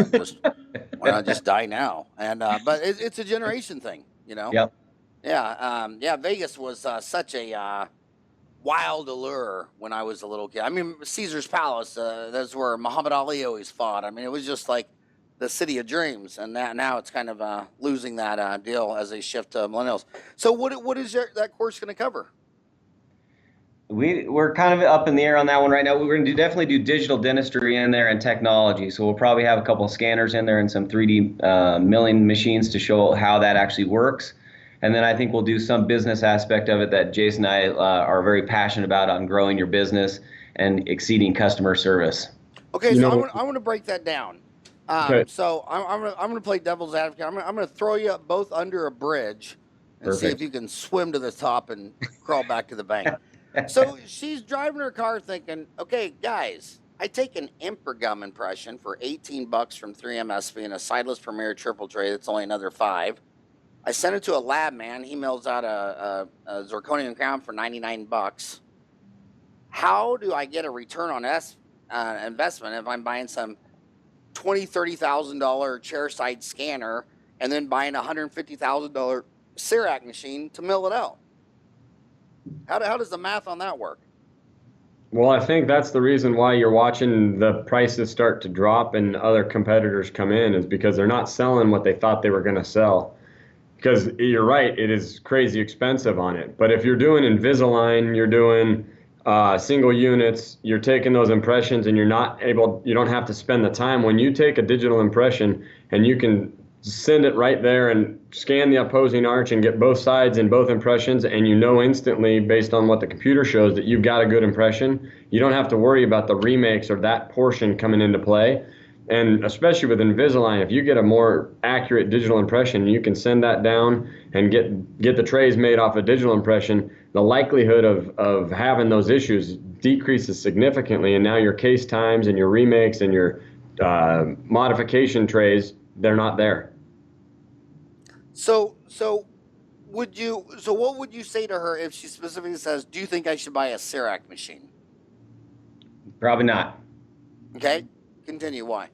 Speaker 1: not just die now? And but it's a generation thing,
Speaker 2: Yep.
Speaker 1: Yeah. Vegas was such a wild allure when I was a little kid. I mean, Caesar's Palace, that's where Muhammad Ali always fought. I mean, it was just like the city of dreams, and now it's kind of losing that deal as they shift to millennials. So what is that course going to cover?
Speaker 2: We're kind of up in the air on that one right now. We're going to definitely do digital dentistry in there and technology. So we'll probably have a couple of scanners in there and some 3D milling machines to show how that actually works. And then I think we'll do some business aspect of it that Jason and I are very passionate about, on growing your business and exceeding customer service.
Speaker 1: Okay, so I want to break that down. Okay. So I'm going to play devil's advocate. I'm going to throw you both under a bridge and see if you can swim to the top and crawl back to the bank. So she's driving her car thinking, okay, guys, I take an Impergum impression for $18 from 3MSV and a sideless Premier triple tray that's only another $5. I send it to a lab man. He mails out a zirconium crown for $99. How do I get a return on investment if I'm buying some $20,000, $30,000 chairside scanner and then buying a $150,000 CERAC machine to mill it out? How does the math on that work?
Speaker 3: Well, I think that's the reason why you're watching the prices start to drop and other competitors come in, is because they're not selling what they thought they were going to sell. Because you're right, it is crazy expensive on it. But if you're doing Invisalign, you're doing single units, you're taking those impressions and you don't have to spend the time. When you take a digital impression and you can send it right there and scan the opposing arch and get both sides and both impressions, and you know instantly based on what the computer shows that you've got a good impression. You don't have to worry about the remakes or that portion coming into play. And especially with Invisalign, if you get a more accurate digital impression, you can send that down and get the trays made off a digital impression. The likelihood of having those issues decreases significantly, and now your case times and your remakes and your modification trays, they're not there.
Speaker 1: So what would you say to her if she specifically says, do you think I should buy a CEREC machine?
Speaker 2: Probably not.
Speaker 1: Okay, continue. Why?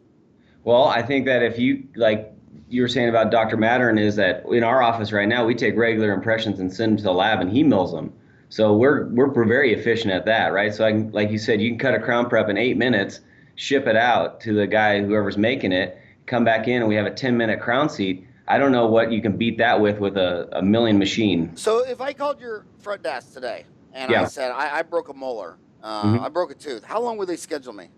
Speaker 2: Well, I think that if you, like you were saying about Dr. Mattern, is that in our office right now, we take regular impressions and send them to the lab and he mills them. So we're very efficient at that, right? So like you said, you can cut a crown prep in 8 minutes, ship it out to the guy, whoever's making it, come back in, and we have a 10-minute crown seat. I don't know what you can beat that with a milling machine.
Speaker 1: So if I called your front desk today and I said, I broke a molar, I broke a tooth, how long would they schedule me?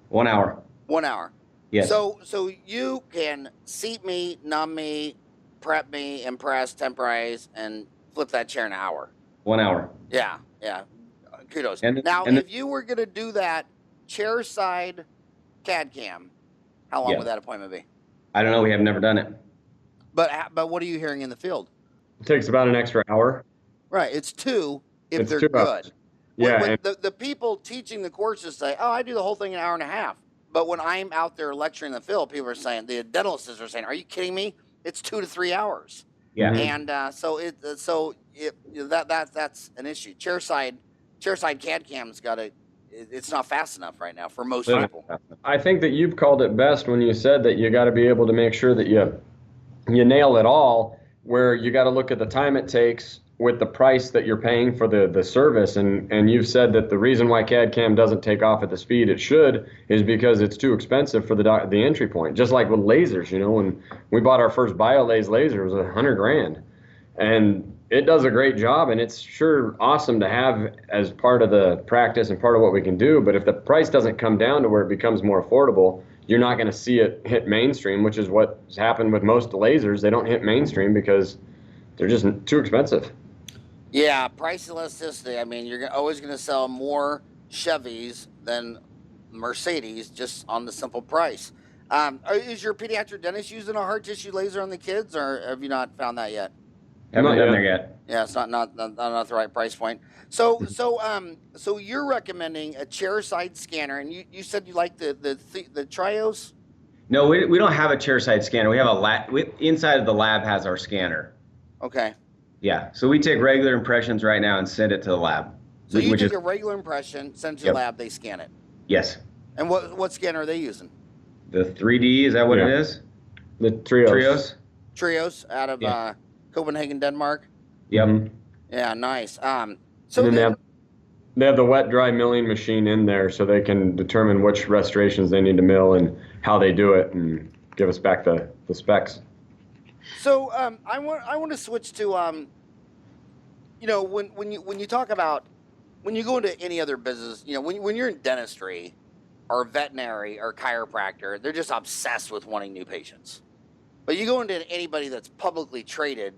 Speaker 2: 1 hour.
Speaker 1: 1 hour.
Speaker 2: Yes.
Speaker 1: So you can seat me, numb me, prep me, impress, temporize, and flip that chair in an hour.
Speaker 2: 1 hour.
Speaker 1: Yeah. Kudos.
Speaker 2: And
Speaker 1: if you were going to do that chair side CAD cam, how long would that appointment be?
Speaker 2: I don't know. We have never done it.
Speaker 1: But what are you hearing in the field?
Speaker 3: It takes about an extra hour.
Speaker 1: Right. It's 2 if
Speaker 3: It's
Speaker 1: they're
Speaker 3: 2
Speaker 1: good.
Speaker 3: hours. Yeah.
Speaker 1: When the people teaching the courses say, oh, I do the whole thing in an hour and a half. But when I'm out there lecturing the field, people are saying, the dental assistants are saying, are you kidding me? It's 2 to 3 hours.
Speaker 2: Yeah.
Speaker 1: And that's an issue. Chairside CAD cam's it's not fast enough right now for most people.
Speaker 3: I think that you've called it best when you said that you got to be able to make sure that you nail it all, where you got to look at the time it takes with the price that you're paying for the service. And you've said that the reason why CAD CAM doesn't take off at the speed it should is because it's too expensive for the entry point. Just like with lasers, when we bought our first BioLase laser, it was $100,000. And it does a great job, and it's sure awesome to have as part of the practice and part of what we can do. But if the price doesn't come down to where it becomes more affordable, you're not going to see it hit mainstream, which is what's happened with most lasers. They don't hit mainstream because they're just too expensive.
Speaker 1: Yeah, price elasticity. I mean, you're always going to sell more Chevys than Mercedes just on the simple price. Is your pediatric dentist using a hard tissue laser on the kids, or have you not found that yet?
Speaker 2: Haven't done there yet.
Speaker 1: Yeah, it's not the right price point. So you're recommending a chairside scanner, and you said you like the Trios?
Speaker 2: No, we don't have a chairside scanner. We have a lab. Inside of the lab has our scanner.
Speaker 1: Okay.
Speaker 2: Yeah, so we take regular impressions right now and send it to the lab.
Speaker 1: So you take a regular impression, send it to the lab, they scan it.
Speaker 2: Yes.
Speaker 1: And what scanner are they using?
Speaker 2: The 3D, is that what it is?
Speaker 3: The Trios.
Speaker 1: Trios out of Copenhagen, Denmark.
Speaker 2: Yep.
Speaker 1: Yeah, nice. So
Speaker 3: and then they have the wet dry milling machine in there, so they can determine which restorations they need to mill and how they do it, and give us back the specs.
Speaker 1: So I want to switch to when you talk about when you go into any other business, when you're in dentistry or veterinary or chiropractor, they're just obsessed with wanting new patients. But you go into anybody that's publicly traded.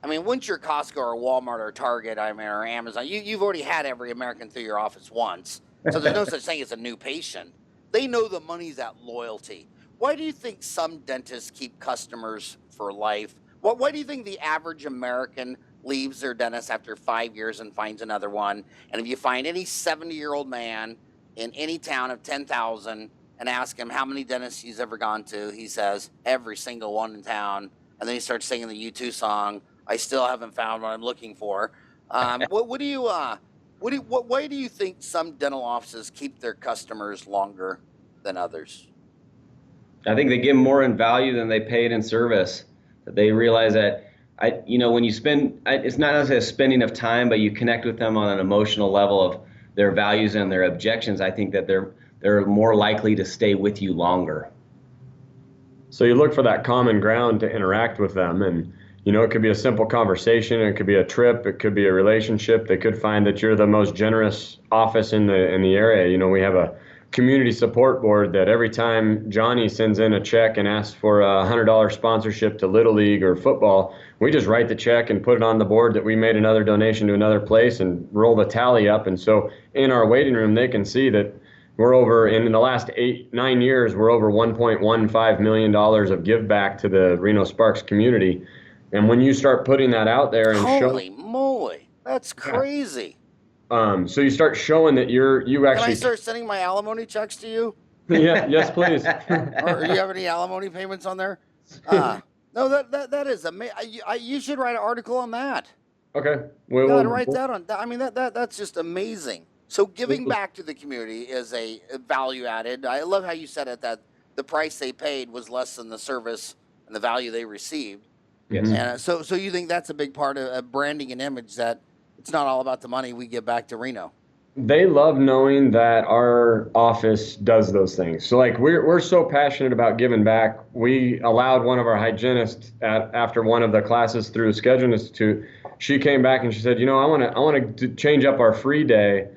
Speaker 1: I mean, once you're Costco or Walmart or Target, or Amazon, you've already had every American through your office once. So there's no such thing as a new patient. They know the money's at loyalty. Why do you think some dentists keep customers for life? Why do you think the average American leaves their dentist after 5 years and finds another one? And if you find any 70-year-old man in any town of 10,000 and ask him how many dentists he's ever gone to, he says, every single one in town. And then he starts singing the U2 song, I still haven't found what I'm looking for. Why do you think some dental offices keep their customers longer than others?
Speaker 2: I think they give more in value than they paid in service. They realize that, when you spend, it's not necessarily a spending of time, but you connect with them on an emotional level of their values and their objections. I think that they're more likely to stay with you longer.
Speaker 3: So you look for that common ground to interact with them, and it could be a simple conversation, it could be a trip, it could be a relationship. They could find that you're the most generous office in the area. We have a community support board that every time Johnny sends in a check and asks for a $100 sponsorship to Little League or football, we just write the check and put it on the board that we made another donation to another place and roll the tally up. And so in our waiting room, they can see that we're over, in the last 8-9 years, we're over $1.15 million of give back to the Reno Sparks community. And when you start putting that out there and
Speaker 1: holy moly, that's crazy.
Speaker 3: So you start showing that you actually.
Speaker 1: Can I start sending my alimony checks to you?
Speaker 3: Yeah, yes, please.
Speaker 1: Or do you have any alimony payments on there? No, that is amazing. You should write an article on that.
Speaker 3: Okay.
Speaker 1: We'll write that on. I mean, that's just amazing. So giving back to the community is a value added. I love how you said it, that the price they paid was less than the service and the value they received.
Speaker 2: Yes.
Speaker 1: And so you think that's a big part of branding and image, that it's not all about the money we give back to Reno.
Speaker 3: They love knowing that our office does those things. So like we're so passionate about giving back. We allowed one of our hygienists after one of the classes through the Scheduling Institute. She came back and she said, you know, I want to change up our free day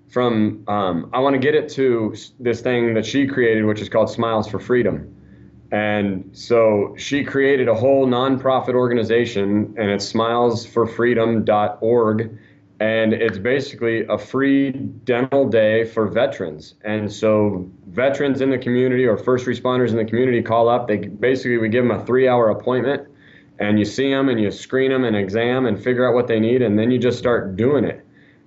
Speaker 3: from I want to get it to this thing that she created, which is called Smiles for Freedom. And so she created a whole nonprofit organization, and it's smilesforfreedom.org. And it's basically a free dental day for veterans. And so veterans in the community or first responders in the community call up. We give them a 3-hour appointment, and you see them and you screen them and exam and figure out what they need. And then you just start doing it.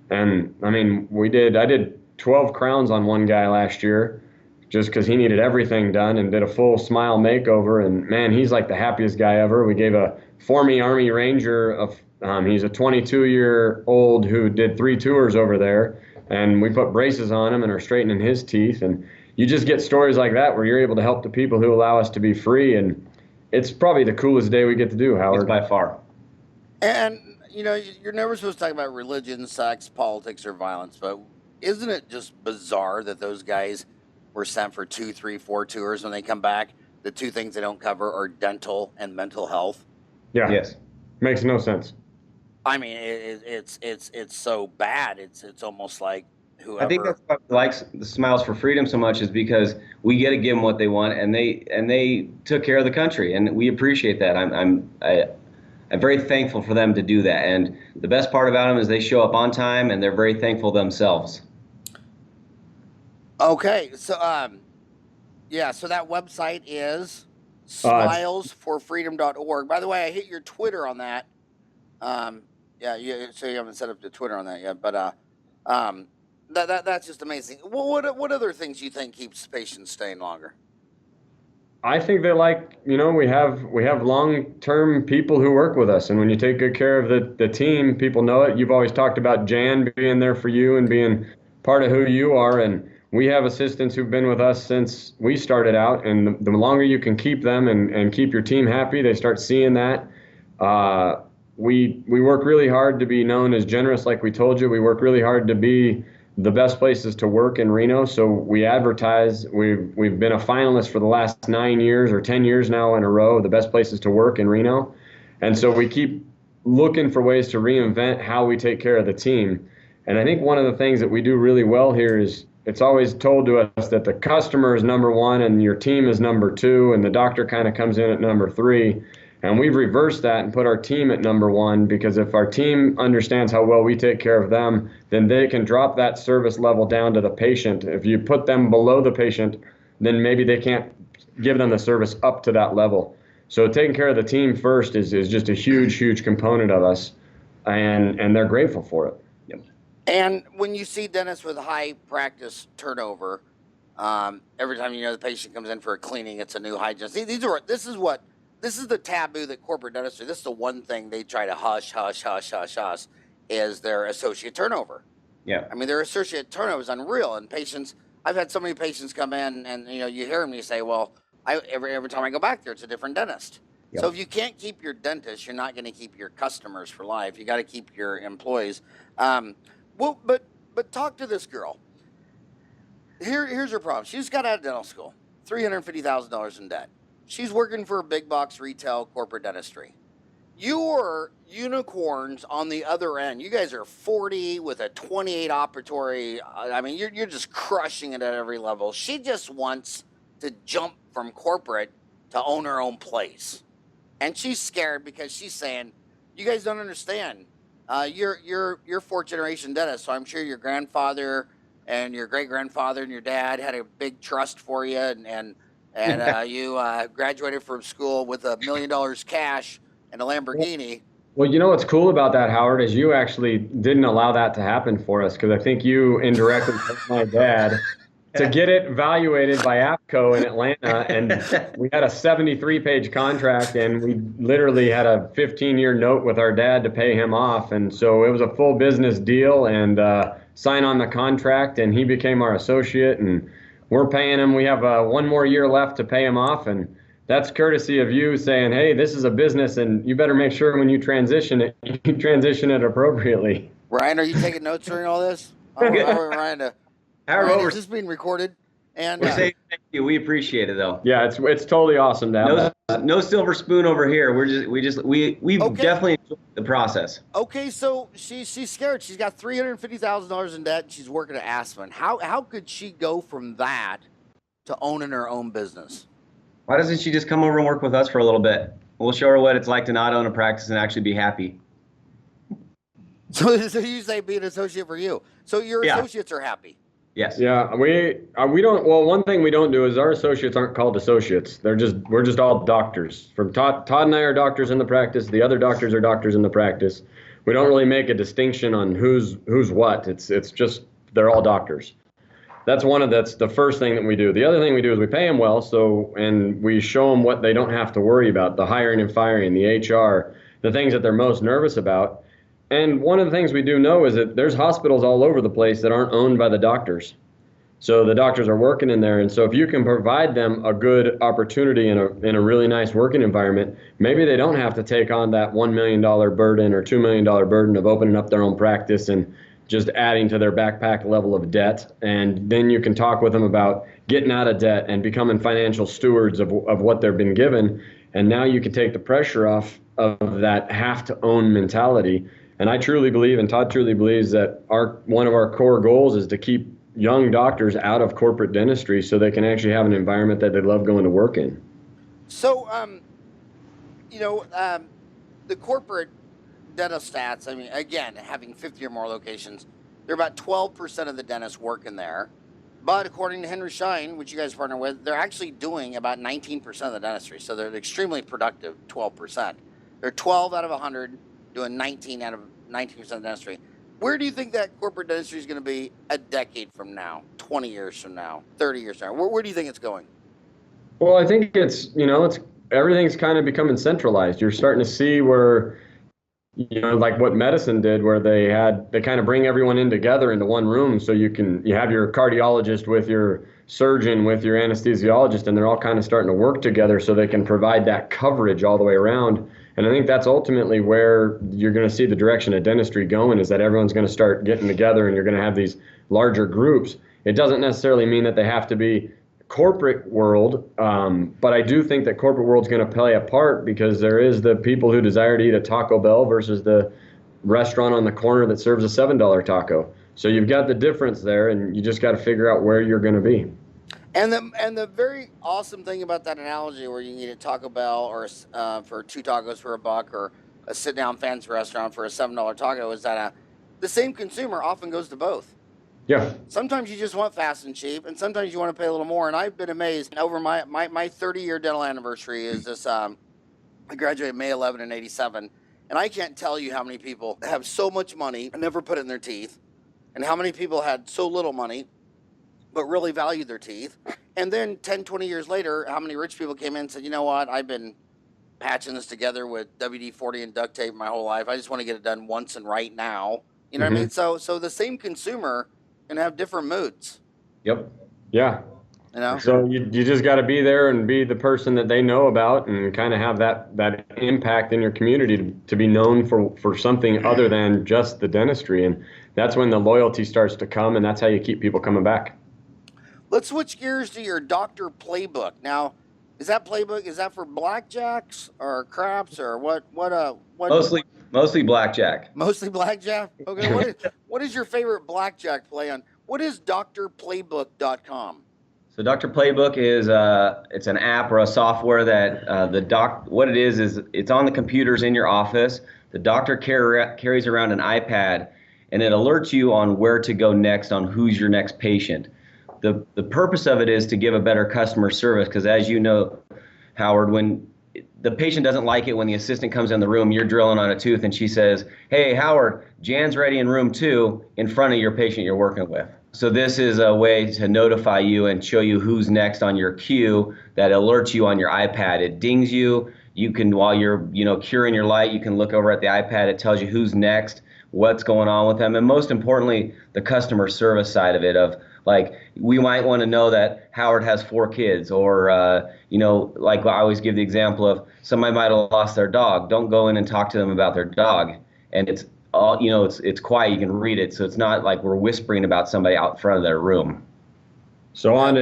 Speaker 3: And I mean, I did 12 crowns on one guy last year just because he needed everything done, and did a full smile makeover. And man, he's like the happiest guy ever. We gave a former Army Ranger he's a 22-year-old who did 3 tours over there, and we put braces on him and are straightening his teeth. And you just get stories like that where you're able to help the people who allow us to be free. And it's probably the coolest day we get to do, Howard.
Speaker 2: It's by far.
Speaker 1: And, you know, you're never supposed to talk about religion, sex, politics, or violence, but isn't it just bizarre that those guys were sent for 2, 3, 4 tours when they come back? The 2 things they don't cover are dental and mental health.
Speaker 3: Yeah.
Speaker 2: Yes.
Speaker 3: Makes no sense.
Speaker 1: I mean, it's so bad. It's almost like whoever.
Speaker 2: I think that's why we like the Smiles for Freedom so much, is because we get to give them what they want, and they took care of the country, and we appreciate that. I'm very thankful for them to do that. And the best part about them is they show up on time, and they're very thankful themselves.
Speaker 1: Okay, so so that website is smilesforfreedom.org. By the way, I hit your Twitter on that. So you haven't set up the Twitter on that yet, but that's just amazing. What other things do you think keeps patients staying longer?
Speaker 3: I think they we have long-term people who work with us, and when you take good care of the team, people know it. You've always talked about Jan being there for you and being part of who you are, and we have assistants who've been with us since we started out, and the longer you can keep them and keep your team happy, they start seeing that. We work really hard to be known as generous, like we told you. We work really hard to be the best places to work in Reno. So we advertise. We've been a finalist for the last 9 years or 10 years now in a row, the best places to work in Reno. And so we keep looking for ways to reinvent how we take care of the team. And I think one of the things that we do really well here is it's always told to us that the customer is number 1 and your team is number 2, and the doctor kind of comes in at number 3. And we've reversed that and put our team at number 1, because if our team understands how well we take care of them, then they can drop that service level down to the patient. If you put them below the patient, then maybe they can't give them the service up to that level. So taking care of the team first is just a huge, huge component of us, and they're grateful for it.
Speaker 2: Yep.
Speaker 1: And when you see dentists with high practice turnover, every time the patient comes in for a cleaning, it's a new hygienist. This is the taboo that corporate dentistry, this is the one thing they try to hush, is their associate turnover.
Speaker 2: Yeah.
Speaker 1: I mean, their associate turnover is unreal. And patients, I've had so many patients come in and, you hear them, you say, well, every time I go back there, it's a different dentist. Yep. So if you can't keep your dentist, you're not going to keep your customers for life. You got to keep your employees. But talk to this girl. Here's her problem. She just got out of dental school, $350,000 in debt. She's working for a big box retail corporate dentistry. You're unicorns on the other end. You guys are 40 with a 28 operatory. I mean, you're just crushing it at every level. She just wants to jump from corporate to own her own place. And she's scared because she's saying, you guys don't understand. You're fourth generation dentist, so I'm sure your grandfather and your great grandfather and your dad had a big trust for you, and you graduated from school with $1 million cash and a Lamborghini.
Speaker 3: Well, you know what's cool about that, Howard, is you actually didn't allow that to happen for us, because I think you indirectly told my dad to get it evaluated by APCO in Atlanta, and we had a 73-page contract, and we literally had a 15-year note with our dad to pay him off, and so it was a full business deal, and sign on the contract, and he became our associate, and we're paying him. We have 1 more year left to pay him off, and that's courtesy of you saying, hey, this is a business, and you better make sure when you transition it, you transition it appropriately.
Speaker 1: Ryan, are you taking notes during all this? Ryan, is this being recorded? And
Speaker 2: we say thank you. We appreciate it, though.
Speaker 3: Yeah, it's totally awesome to have that.
Speaker 2: No silver spoon over here. We definitely enjoyed the process.
Speaker 1: Okay, so she's scared. She's got $350,000 in debt. And she's working at Aspen. How could she go from that to owning her own business?
Speaker 2: Why doesn't she just come over and work with us for a little bit? We'll show her what it's like to not own a practice and actually be happy.
Speaker 1: So you say be an associate for you. So your associates are happy.
Speaker 2: Yes.
Speaker 3: Yeah, we don't. Well, one thing we don't do is our associates aren't called associates. We're just all doctors. From Todd and I are doctors in the practice. The other doctors are doctors in the practice. We don't really make a distinction on who's what. It's just they're all doctors. That's the first thing that we do. The other thing we do is we pay them well, and we show them what they don't have to worry about: the hiring and firing, the HR, the things that they're most nervous about. And one of the things we do know is that there's hospitals all over the place that aren't owned by the doctors. So the doctors are working in there. And so if you can provide them a good opportunity in a really nice working environment, maybe they don't have to take on that $1 million burden or $2 million burden of opening up their own practice and just adding to their backpack level of debt. And then you can talk with them about getting out of debt and becoming financial stewards of what they've been given. And now you can take the pressure off of that have to own mentality. And I truly believe, and Todd truly believes, that one of our core goals is to keep young doctors out of corporate dentistry so they can actually have an environment that they love going to work in.
Speaker 1: So, the corporate dental stats, I mean, again, having 50 or more locations, there are about 12% of the dentists working there. But according to Henry Schein, which you guys partner with, they're actually doing about 19% of the dentistry. So they're extremely productive, 12%. They're 12 out of 100. Doing 19 out of 19% of dentistry. Where do you think that corporate dentistry is going to be a decade from now, 20 years from now, 30 years from now? Where do you think it's going?
Speaker 3: Well, I think it's everything's kind of becoming centralized. You're starting to see where, like what medicine did, where they kind of bring everyone in together into one room, so you have your cardiologist with your surgeon with your anesthesiologist, and they're all kind of starting to work together so they can provide that coverage all the way around. And I think that's ultimately where you're going to see the direction of dentistry going, is that everyone's going to start getting together and you're going to have these larger groups. It doesn't necessarily mean that they have to be corporate world, but I do think that corporate world's going to play a part, because there is the people who desire to eat a Taco Bell versus the restaurant on the corner that serves a $7 taco. So you've got the difference there, and you just got to figure out where you're going to be.
Speaker 1: And the very awesome thing about that analogy, where you can eat a Taco Bell or for 2 tacos for $1, or a sit-down fancy restaurant for a $7 taco, is that the same consumer often goes to both.
Speaker 3: Yeah.
Speaker 1: Sometimes you just want fast and cheap, and sometimes you want to pay a little more. And I've been amazed over my 30-year dental anniversary is this. I graduated May 11 in '87, and I can't tell you how many people have so much money and never put it in their teeth, and how many people had so little money but really valued their teeth. And then 10, 20 years later, how many rich people came in and said, you know what, I've been patching this together with WD-40 and duct tape my whole life. I just want to get it done once and right now. You know what I mean? So the same consumer can have different moods.
Speaker 3: Yep. Yeah. So you just got to be there and be the person that they know about, and kind of have that impact in your community to be known for something other than just the dentistry. And that's when the loyalty starts to come, and that's how you keep people coming back.
Speaker 1: Let's switch gears to your Dr. Playbook. Now, Is that playbook? Is that for blackjacks or craps or what? What?
Speaker 2: Mostly blackjack.
Speaker 1: Mostly blackjack. Okay. What is your favorite blackjack play on? What is drplaybook.com?
Speaker 2: So Dr. Playbook is it's an app or a software that what it is it's on the computers in your office. The doctor carries around an iPad, and it alerts you on where to go next on who's your next patient. The purpose of it is to give a better customer service, because as you know, Howard, when the patient doesn't like it when the assistant comes in the room, you're drilling on a tooth and she says, "Hey, Howard, Jan's ready in room 2," in front of your patient you're working with. So this is a way to notify you and show you who's next on your queue that alerts you on your iPad. It dings you. You can, while you're curing your light, you can look over at the iPad. It tells you who's next, what's going on with them, and most importantly, the customer service side of it, of like, we might want to know that Howard has 4 kids, or, like I always give the example of somebody might have lost their dog. Don't go in and talk to them about their dog. And it's all, it's quiet. You can read it. So it's not like we're whispering about somebody out front of their room.
Speaker 3: So on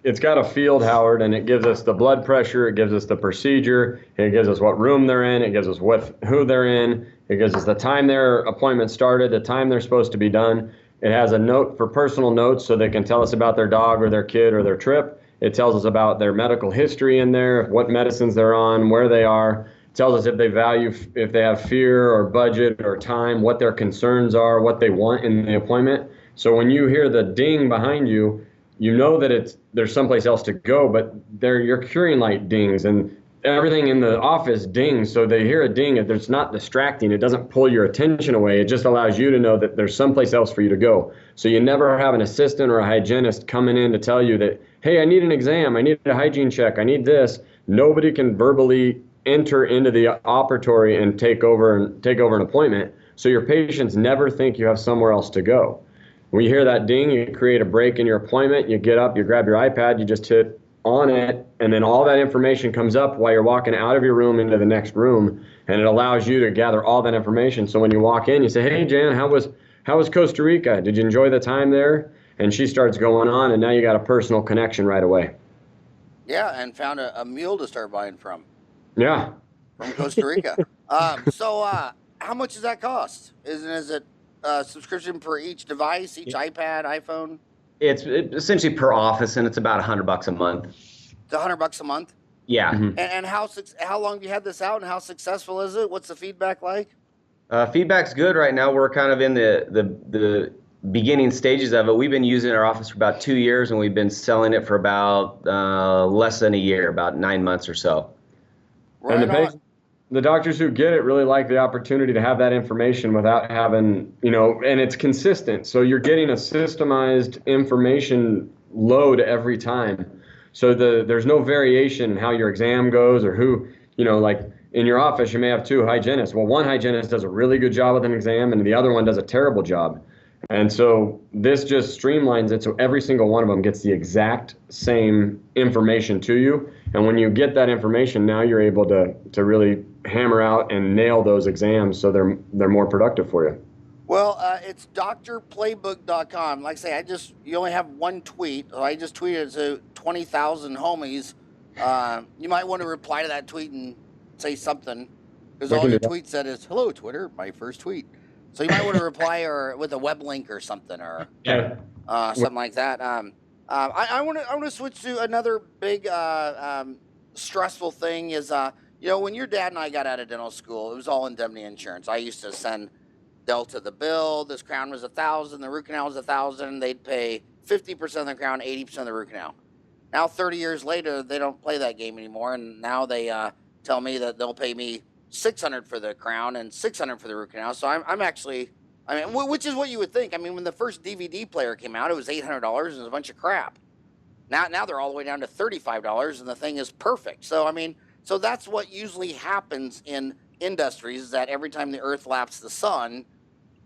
Speaker 3: it's got a field, Howard, and it gives us the blood pressure. It gives us the procedure. It gives us what room they're in. It gives us who they're in. It gives us the time their appointment started, the time they're supposed to be done. It has a note for personal notes, so they can tell us about their dog or their kid or their trip. It tells us about their medical history in there, what medicines they're on, where they are. It tells us if they have fear or budget or time, what their concerns are, what they want in the appointment. So when you hear the ding behind you, you know that there's someplace else to go, but your curing light dings and everything in the office dings. So they hear a ding. It's not distracting. It doesn't pull your attention away. It just allows you to know that there's someplace else for you to go. So you never have an assistant or a hygienist coming in to tell you that, hey, I need an exam. I need a hygiene check. I need this. Nobody can verbally enter into the operatory and take over an appointment. So your patients never think you have somewhere else to go. When you hear that ding, you create a break in your appointment. You get up, you grab your iPad, you just hit on it, and then all that information comes up while you're walking out of your room into the next room, and it allows you to gather all that information. So when you walk in, you say, "Hey, Jan, how was Costa Rica? Did you enjoy the time there?" And she starts going on, and now you got a personal connection right away.
Speaker 1: Yeah, and found a mule to start buying from.
Speaker 3: Yeah.
Speaker 1: From Costa Rica. So how much does that cost? Is it a subscription for each device, each iPad, iPhone?
Speaker 2: It's essentially per office, and it's about $100 a month.
Speaker 1: It's $100 a month?
Speaker 2: Yeah.
Speaker 3: Mm-hmm.
Speaker 1: And how long have you had this out, and how successful is it? What's the feedback like?
Speaker 2: Feedback's good right now. We're kind of in the beginning stages of it. We've been using our office for about 2 years, and we've been selling it for about less than a year, about 9 months or so.
Speaker 1: Right
Speaker 3: and the doctors who get it really like the opportunity to have that information without having, and it's consistent. So you're getting a systemized information load every time. So there's no variation in how your exam goes or who, like in your office, you may have 2 hygienists. Well, one hygienist does a really good job with an exam and the other one does a terrible job. And so this just streamlines it so every single one of them gets the exact same information to you. And when you get that information, now you're able to really hammer out and nail those exams so they're more productive for you.
Speaker 1: Well, it's drplaybook.com. Like I say, you only have one tweet. So I just tweeted it to 20,000 homies. You might want to reply to that tweet and say something, because all your tweet said is, "Hello, Twitter, my first tweet." So you might want to reply or with a web link or something, or something like that. I want to switch to another big stressful thing is when your dad and I got out of dental school, it was all indemnity insurance. I used to send Delta the bill. This crown was $1,000. The root canal was $1,000. They'd pay 50% of the crown, 80% of the root canal. Now 30 years later, they don't play that game anymore, and now they tell me that they'll pay me $600 for the crown and $600 for the root canal. So I'm actually, which is what you would think. I mean, when the first DVD player came out, it was $800 and it was a bunch of crap. Now they're all the way down to $35 and the thing is perfect. So, so that's what usually happens in industries, is that every time the earth laps the sun,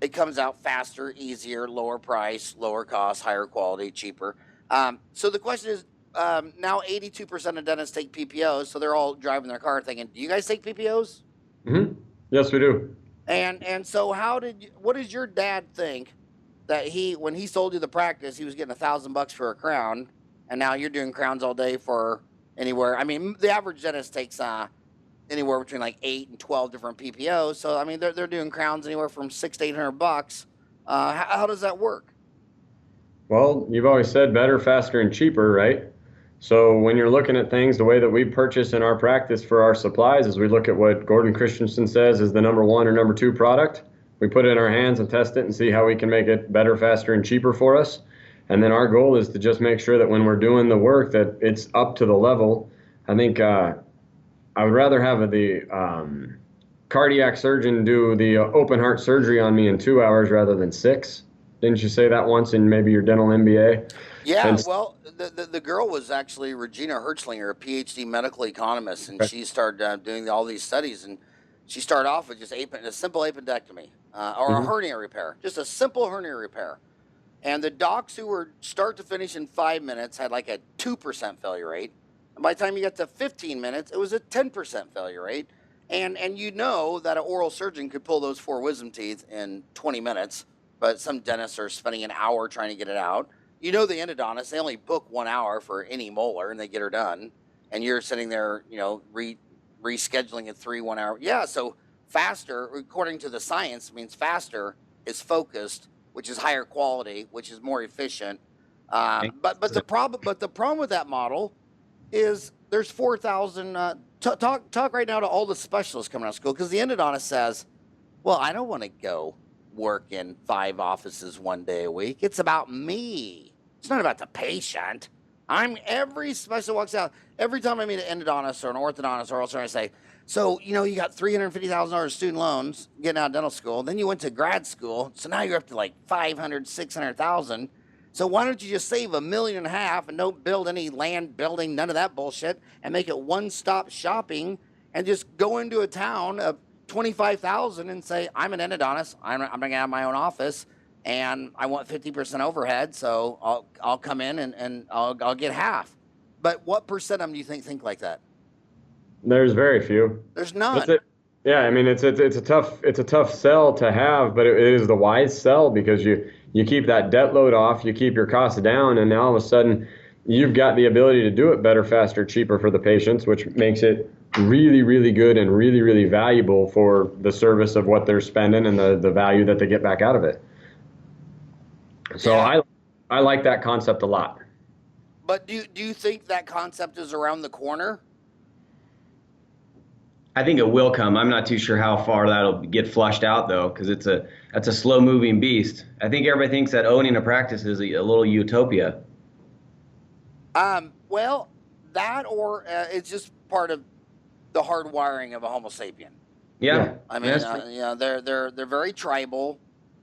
Speaker 1: it comes out faster, easier, lower price, lower cost, higher quality, cheaper. So the question is, now 82% of dentists take PPOs, so they're all driving their car thinking, do you guys take PPOs?
Speaker 3: Mm-hmm. Yes, we do.
Speaker 1: And so what does your dad think that when he sold you the practice, he was getting $1,000 for a crown, and now you're doing crowns all day for anywhere. I mean, the average dentist takes anywhere between like 8 and 12 different PPOs. So I mean, they're doing crowns anywhere from $600 to $800. How does that work?
Speaker 3: Well, you've always said better, faster, and cheaper, right? So when you're looking at things, the way that we purchase in our practice for our supplies is we look at what Gordon Christensen says is the number 1 or number 2 product. We put it in our hands and test it and see how we can make it better, faster, and cheaper for us. And then our goal is to just make sure that when we're doing the work that it's up to the level. I think I would rather have the cardiac surgeon do the open heart surgery on me in 2 hours rather than 6. Didn't you say that once in maybe your dental MBA?
Speaker 1: Yeah, well, the girl was actually Regina Hertzlinger, a PhD medical economist, and she started doing all these studies, and she started off with just a simple appendectomy or a hernia repair, just a simple hernia repair. And the docs who were start to finish in 5 minutes had like a 2% failure rate. And by the time you got to 15 minutes, it was a 10% failure rate. And you know that an oral surgeon could pull those 4 wisdom teeth in 20 minutes, but some dentists are spending an hour trying to get it out. You know, the endodontist, they only book 1 hour for any molar and they get her done. And you're sitting there, you know, rescheduling it 3 1 hour. Yeah, so faster, according to the science, means faster is focused, which is higher quality, which is more efficient. But the problem with that model is there's 4,000. Talk right now to all the specialists coming out of school, because the endodontist says, "Well, I don't want to go work in 5 offices 1 day a week. It's about me. It's not about the patient." Every specialist walks out. Every time I meet an endodontist or an orthodontist or also I say, "So, you know, you got $350,000 student loans getting out of dental school. Then you went to grad school. So now you're up to like 500, 600,000. So why don't you just save $1.5 million and don't build any land building, none of that bullshit, and make it one-stop shopping and just go into a town of 25,000 and say, I'm an endodontist. I'm going to have my own office and I want 50% overhead. So I'll come in and I'll get half." But what percent of them do you think like that?
Speaker 3: There's very few.
Speaker 1: There's none.
Speaker 3: That's it. Yeah, I mean it's a tough sell to have, but it is the wise sell because you keep that debt load off, you keep your costs down, and now all of a sudden you've got the ability to do it better, faster, cheaper for the patients, which makes it really, really good and really, really valuable for the service of what they're spending and the value that they get back out of it. So yeah. I like that concept a lot.
Speaker 1: But do you think that concept is around the corner?
Speaker 2: I think it will come. I'm not too sure how far that'll get flushed out though, because that's a slow moving beast. I think everybody thinks that owning a practice is a little utopia.
Speaker 1: Well, that or it's just part of the hardwiring of a Homo sapien.
Speaker 2: Yeah.
Speaker 1: I mean, they're very tribal.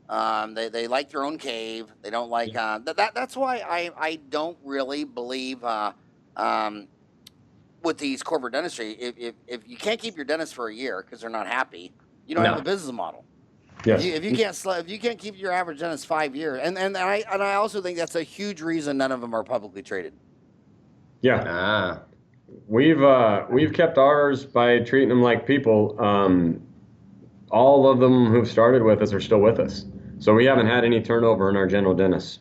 Speaker 1: They like their own cave. They don't like that's why I don't really believe with these corporate dentistry, if you can't keep your dentist for a year because they're not happy, you don't have a business model. Yes. If you can't keep your average dentist 5 years, and I also think that's a huge reason none of them are publicly traded.
Speaker 3: Yeah. We've kept ours by treating them like people. All of them who've started with us are still with us, so we haven't had any turnover in our general dentists.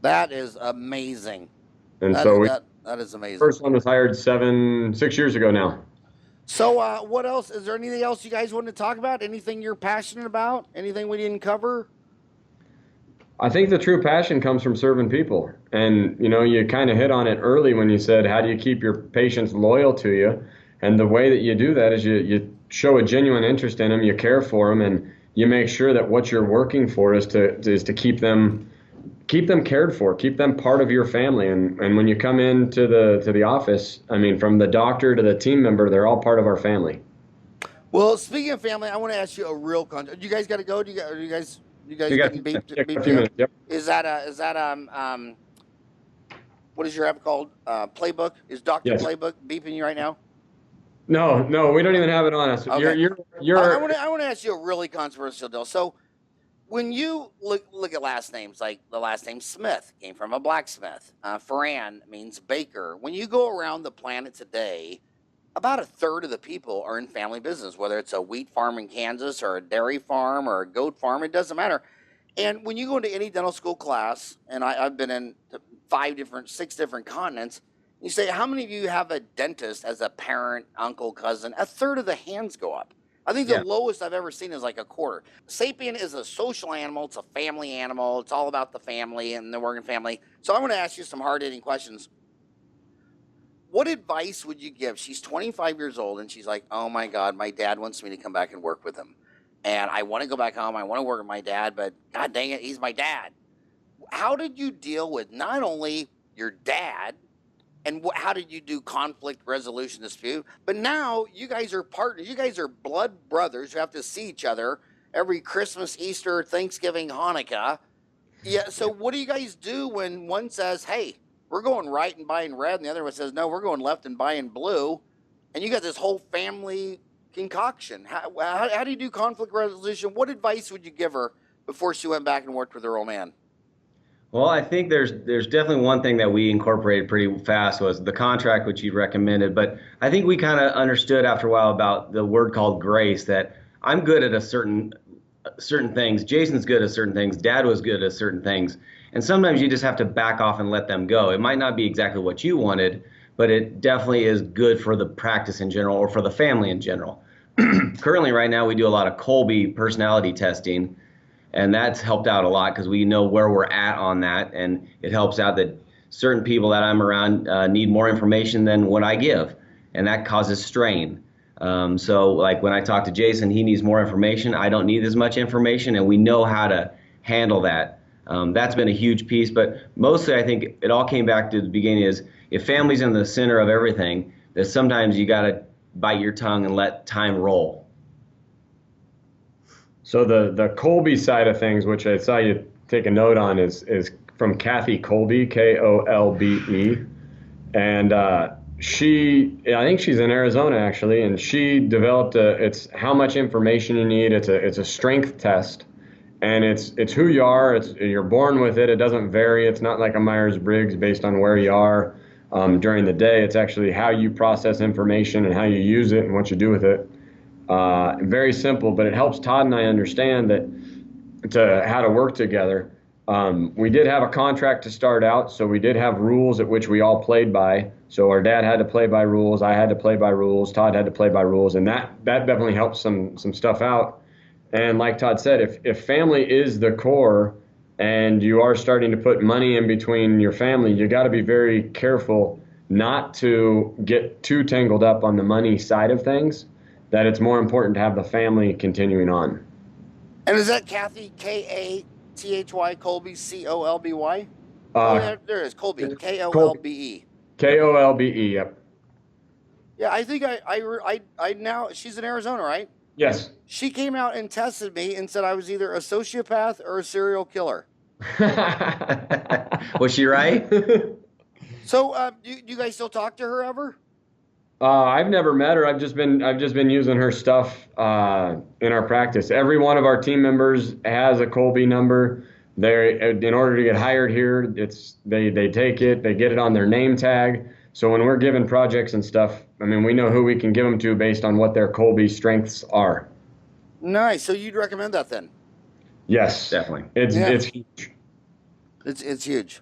Speaker 1: That is amazing.
Speaker 3: And
Speaker 1: that is amazing.
Speaker 3: First one was hired 6 years ago now.
Speaker 1: So what else? Is there anything else you guys want to talk about? Anything you're passionate about? Anything we didn't cover?
Speaker 3: I think the true passion comes from serving people. And, you know, you kind of hit on it early when you said, how do you keep your patients loyal to you? And the way that you do that is you show a genuine interest in them, you care for them, and you make sure that what you're working for is to keep them cared for, keep them part of your family. And when you come into the office, I mean, from the doctor to the team member, they're all part of our family.
Speaker 1: Well, speaking of family, I want to ask you a real Do you guys got to go? You guys getting beeped?
Speaker 3: A few minutes. Yep.
Speaker 1: Is that what is your app called? Playbook? Is Dr. Playbook beeping you right now?
Speaker 3: No, we don't even have it on us.
Speaker 1: Okay. I want to ask you a really controversial deal. So, when you look at last names, like the last name Smith came from a blacksmith. Ferran means baker. When you go around the planet today, about a third of the people are in family business, whether it's a wheat farm in Kansas or a dairy farm or a goat farm, it doesn't matter. And when you go into any dental school class, and I've been in 6 different continents, You say, how many of you have a dentist as a parent, uncle, cousin? A third of the hands go up. I think the lowest I've ever seen is like a quarter. Sapien is a social animal. It's a family animal. It's all about the family and the working family. So I want to ask you some hard-hitting questions. What advice would you give? She's 25 years old, and she's like, oh, my God, my dad wants me to come back and work with him. And I want to go back home. I want to work with my dad, but God dang it, he's my dad. How did you deal with not only your dad, and how did you do conflict resolution dispute? But now you guys are partners. You guys are blood brothers who have to see each other every Christmas, Easter, Thanksgiving, Hanukkah. Yeah. So what do you guys do when one says, hey, we're going right and buying red, and the other one says, no, we're going left and buying blue, and you got this whole family concoction? How do you do conflict resolution? What advice would you give her before she went back and worked with her old man?
Speaker 2: Well, I think there's definitely one thing that we incorporated pretty fast was the contract, which you recommended. But I think we kind of understood after a while about the word called grace, that I'm good at certain things. Jason's good at certain things. Dad was good at certain things. And sometimes you just have to back off and let them go. It might not be exactly what you wanted, but it definitely is good for the practice in general or for the family in general. Currently, right now, we do a lot of Kolbe personality testing. And that's helped out a lot because we know where we're at on that. And it helps out that certain people that I'm around need more information than what I give. And that causes strain. So like when I talk to Jason, he needs more information. I don't need as much information. And we know how to handle that. That's been a huge piece. But mostly I think it all came back to the beginning is if family's in the center of everything, that sometimes you got to bite your tongue and let time roll.
Speaker 3: So the Kolbe side of things, which I saw you take a note on, is from Kathy Kolbe, Kolbe, and I think she's in Arizona actually, and she developed it's how much information you need. It's a strength test, and it's who you are. You're born with it. It doesn't vary. It's not like a Myers-Briggs based on where you are during the day. It's actually how you process information and how you use it and what you do with it. Very simple, but it helps Todd and I understand how to work together. We did have a contract to start out, so we did have rules at which we all played by. So our dad had to play by rules, I had to play by rules, Todd had to play by rules, and that definitely helps some stuff out. And like Todd said, if family is the core and you are starting to put money in between your family, you got to be very careful not to get too tangled up on the money side of things, that it's more important to have the family continuing on.
Speaker 1: And is that Kathy, Kathy, Kolbe, Colby? There it is, Kolbe, Kolbe.
Speaker 3: Kolbe, yep.
Speaker 1: Yeah, I think I now, she's in Arizona, right?
Speaker 3: Yes.
Speaker 1: She came out and tested me and said I was either a sociopath or a serial killer.
Speaker 2: Was she right?
Speaker 1: So, do you guys still talk to her ever?
Speaker 3: I've never met her. I've just been using her stuff in our practice. Every one of our team members has a Kolbe number. In order to get hired here, they take it, they get it on their name tag. So when we're given projects and stuff, I mean, we know who we can give them to based on what their Kolbe strengths are.
Speaker 1: Nice. So you'd recommend that then?
Speaker 3: Yes,
Speaker 2: definitely.
Speaker 3: It's huge.
Speaker 1: It's huge.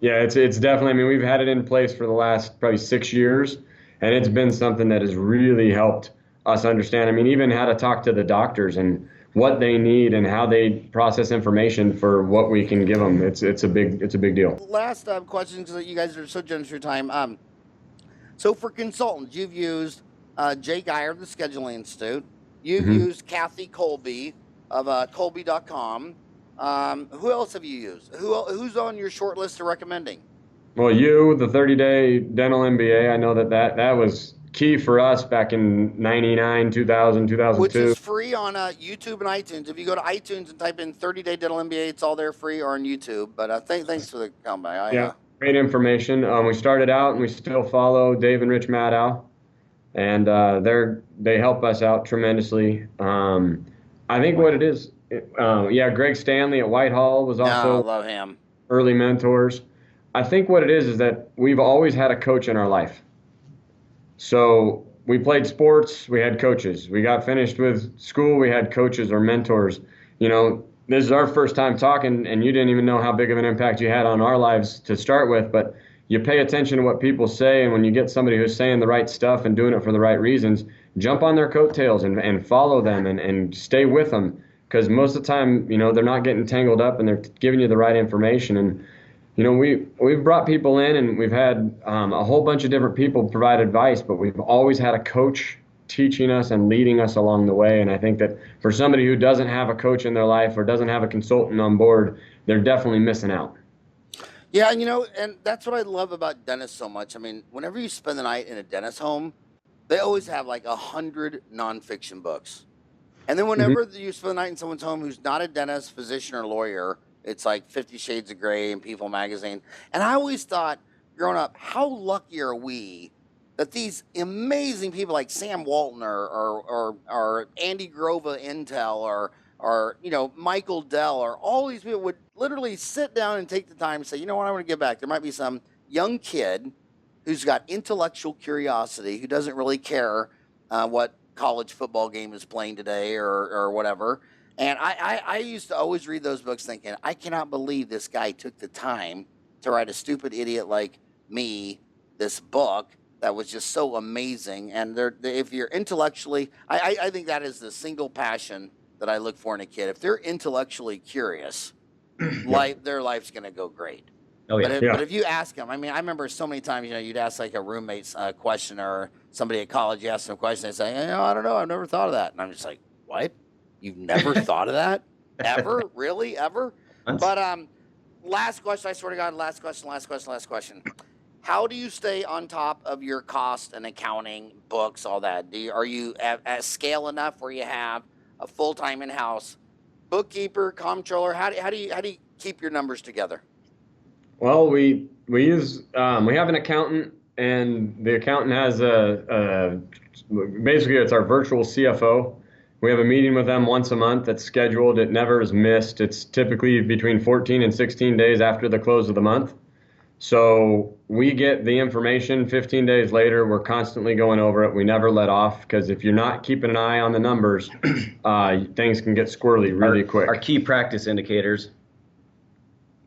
Speaker 3: Yeah, it's definitely. I mean, we've had it in place for the last probably 6 years. And it's been something that has really helped us understand. I mean, even how to talk to the doctors and what they need and how they process information for what we can give them. It's a big deal.
Speaker 1: Last question, because you guys are so generous with your time. So for consultants, you've used Jay Geyer of the Scheduling Institute. You've used Kathy Kolbe of Kolbe.com. Who else have you used? Who's on your short list of recommending?
Speaker 3: Well, the 30-day dental MBA, I know that was key for us back in 99, 2000, 2002.
Speaker 1: Which is free on YouTube and iTunes. If you go to iTunes and type in 30-day dental MBA, it's all there free, or on YouTube. But thanks for the comment.
Speaker 3: Yeah, great information. We started out and we still follow Dave and Rich Maddow, and they help us out tremendously. I think what it is, Greg Stanley at Whitehall was also
Speaker 1: love him.
Speaker 3: Early mentors. I think what it is that we've always had a coach in our life. So we played sports, we had coaches. We got finished with school, we had coaches or mentors. You know, this is our first time talking, and you didn't even know how big of an impact you had on our lives to start with, but you pay attention to what people say, and when you get somebody who's saying the right stuff and doing it for the right reasons, jump on their coattails and follow them and stay with them, because most of the time, they're not getting tangled up and they're giving you the right information. And we've brought people in, and we've had a whole bunch of different people provide advice, but we've always had a coach teaching us and leading us along the way. And I think that for somebody who doesn't have a coach in their life or doesn't have a consultant on board, they're definitely missing out.
Speaker 1: Yeah, and that's what I love about dentists so much. I mean, whenever you spend the night in a dentist home, they always have like 100 nonfiction books. And then whenever you spend the night in someone's home who's not a dentist, physician, or lawyer, it's like 50 Shades of Grey and People magazine. And I always thought, growing up, how lucky are we that these amazing people like Sam Walton or Andy Grove of Intel or Michael Dell, or all these people would literally sit down and take the time and say, you know what, I want to give back. There might be some young kid who's got intellectual curiosity, who doesn't really care what college football game is playing today or whatever. And I used to always read those books thinking, I cannot believe this guy took the time to write a stupid idiot like me this book that was just so amazing. And if you're intellectually, I think that is the single passion that I look for in a kid. If they're intellectually curious, their life's going to go great.
Speaker 2: Oh, yeah.
Speaker 1: But if you ask them, I mean, I remember so many times, you'd ask like a roommate's question, or somebody at college, you ask them a question, they say, I don't know, I've never thought of that. And I'm just like, what? You've never thought of that? Ever? Really? Ever? But last question, I swear to God, last question. How do you stay on top of your cost and accounting, books, all that? Are you at scale enough where you have a full-time in-house bookkeeper, comptroller? How do you keep your numbers together?
Speaker 3: Well, we use we have an accountant, and the accountant has basically it's our virtual CFO. We have a meeting with them once a month that's scheduled. It never is missed. It's typically between 14 and 16 days after the close of the month. So we get the information 15 days later. We're constantly going over it. We never let off, because if you're not keeping an eye on the numbers, things can get squirrely really quick.
Speaker 2: Our key practice indicators.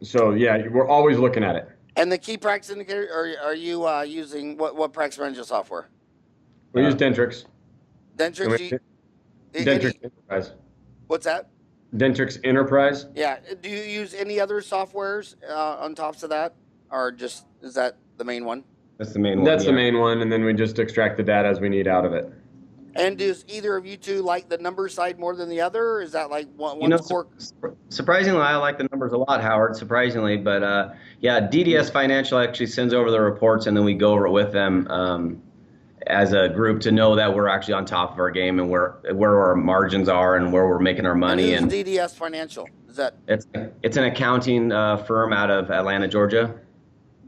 Speaker 3: So yeah, we're always looking at it.
Speaker 1: And the key practice indicator, are you using what practice management software?
Speaker 3: We use Dentrix.
Speaker 1: Dentrix?
Speaker 3: Dentrix Enterprise.
Speaker 1: What's that?
Speaker 3: Dentrix Enterprise.
Speaker 1: Yeah. Do you use any other softwares on top of that, or is that the main one?
Speaker 2: That's the main one.
Speaker 3: That's the main one, and then we just extract the data as we need out of it.
Speaker 1: And does either of you two like the number side more than the other? Or is that like one's core?
Speaker 2: Surprisingly, I like the numbers a lot, Howard. Surprisingly, but DDS Financial actually sends over the reports, and then we go over it with them as a group to know that we're actually on top of our game and where our margins are and where we're making our money.
Speaker 1: And who's DDS Financial? Is that?
Speaker 2: It's an accounting firm out of Atlanta, Georgia.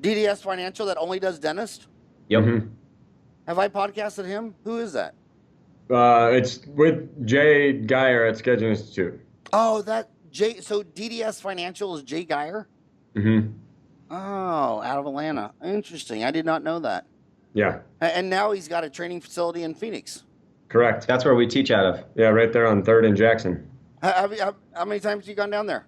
Speaker 1: DDS Financial that only does dentist?
Speaker 2: Yep.
Speaker 3: Mm-hmm.
Speaker 1: Have I podcasted him? Who is that?
Speaker 3: It's with Jay Geyer at Scheduling Institute.
Speaker 1: Oh, so DDS Financial is Jay Geyer?
Speaker 3: Mm-hmm.
Speaker 1: Oh, out of Atlanta. Interesting. I did not know that.
Speaker 3: Yeah.
Speaker 1: And now he's got a training facility in Phoenix.
Speaker 3: Correct.
Speaker 2: That's where we teach out of.
Speaker 3: Yeah, right there on 3rd and Jackson.
Speaker 1: How many times have you gone down there?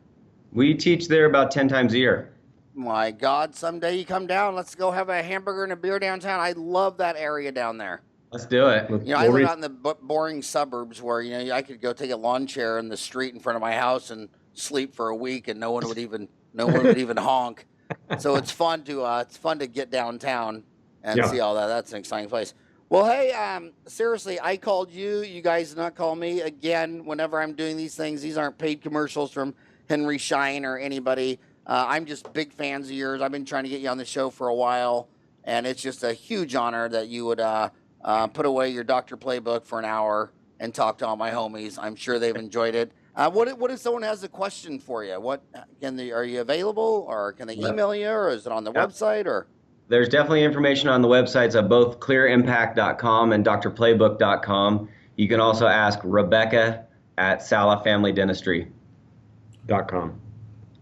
Speaker 2: We teach there about 10 times a year.
Speaker 1: My God, someday you come down. Let's go have a hamburger and a beer downtown. I love that area down there.
Speaker 2: Let's do it.
Speaker 1: I live out in the boring suburbs where, I could go take a lawn chair in the street in front of my house and sleep for a week and no one would even honk. So it's fun to get downtown and see all that. That's an exciting place. Well, hey, seriously, I called you. You guys did not call me. Again, whenever I'm doing these things, these aren't paid commercials from Henry Schein or anybody. I'm just big fans of yours. I've been trying to get you on the show for a while, and it's just a huge honor that you would put away your Dr. Playbook for an hour and talk to all my homies. I'm sure they've enjoyed it. What if someone has a question for you? Are you available, or can they email you, or is it on the website, or?
Speaker 2: There's definitely information on the websites of both clearimpact.com and drplaybook.com. You can also ask Rebecca at salafamilydentistry.com.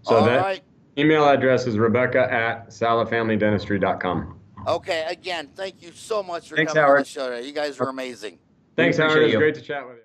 Speaker 3: So that email address is Rebecca at salafamilydentistry.com.
Speaker 1: Okay, again, thank you so much for
Speaker 2: Thanks,
Speaker 1: coming
Speaker 2: Howard.
Speaker 1: on the show today. You guys are amazing.
Speaker 3: Thanks, Howard. It was great to chat with you.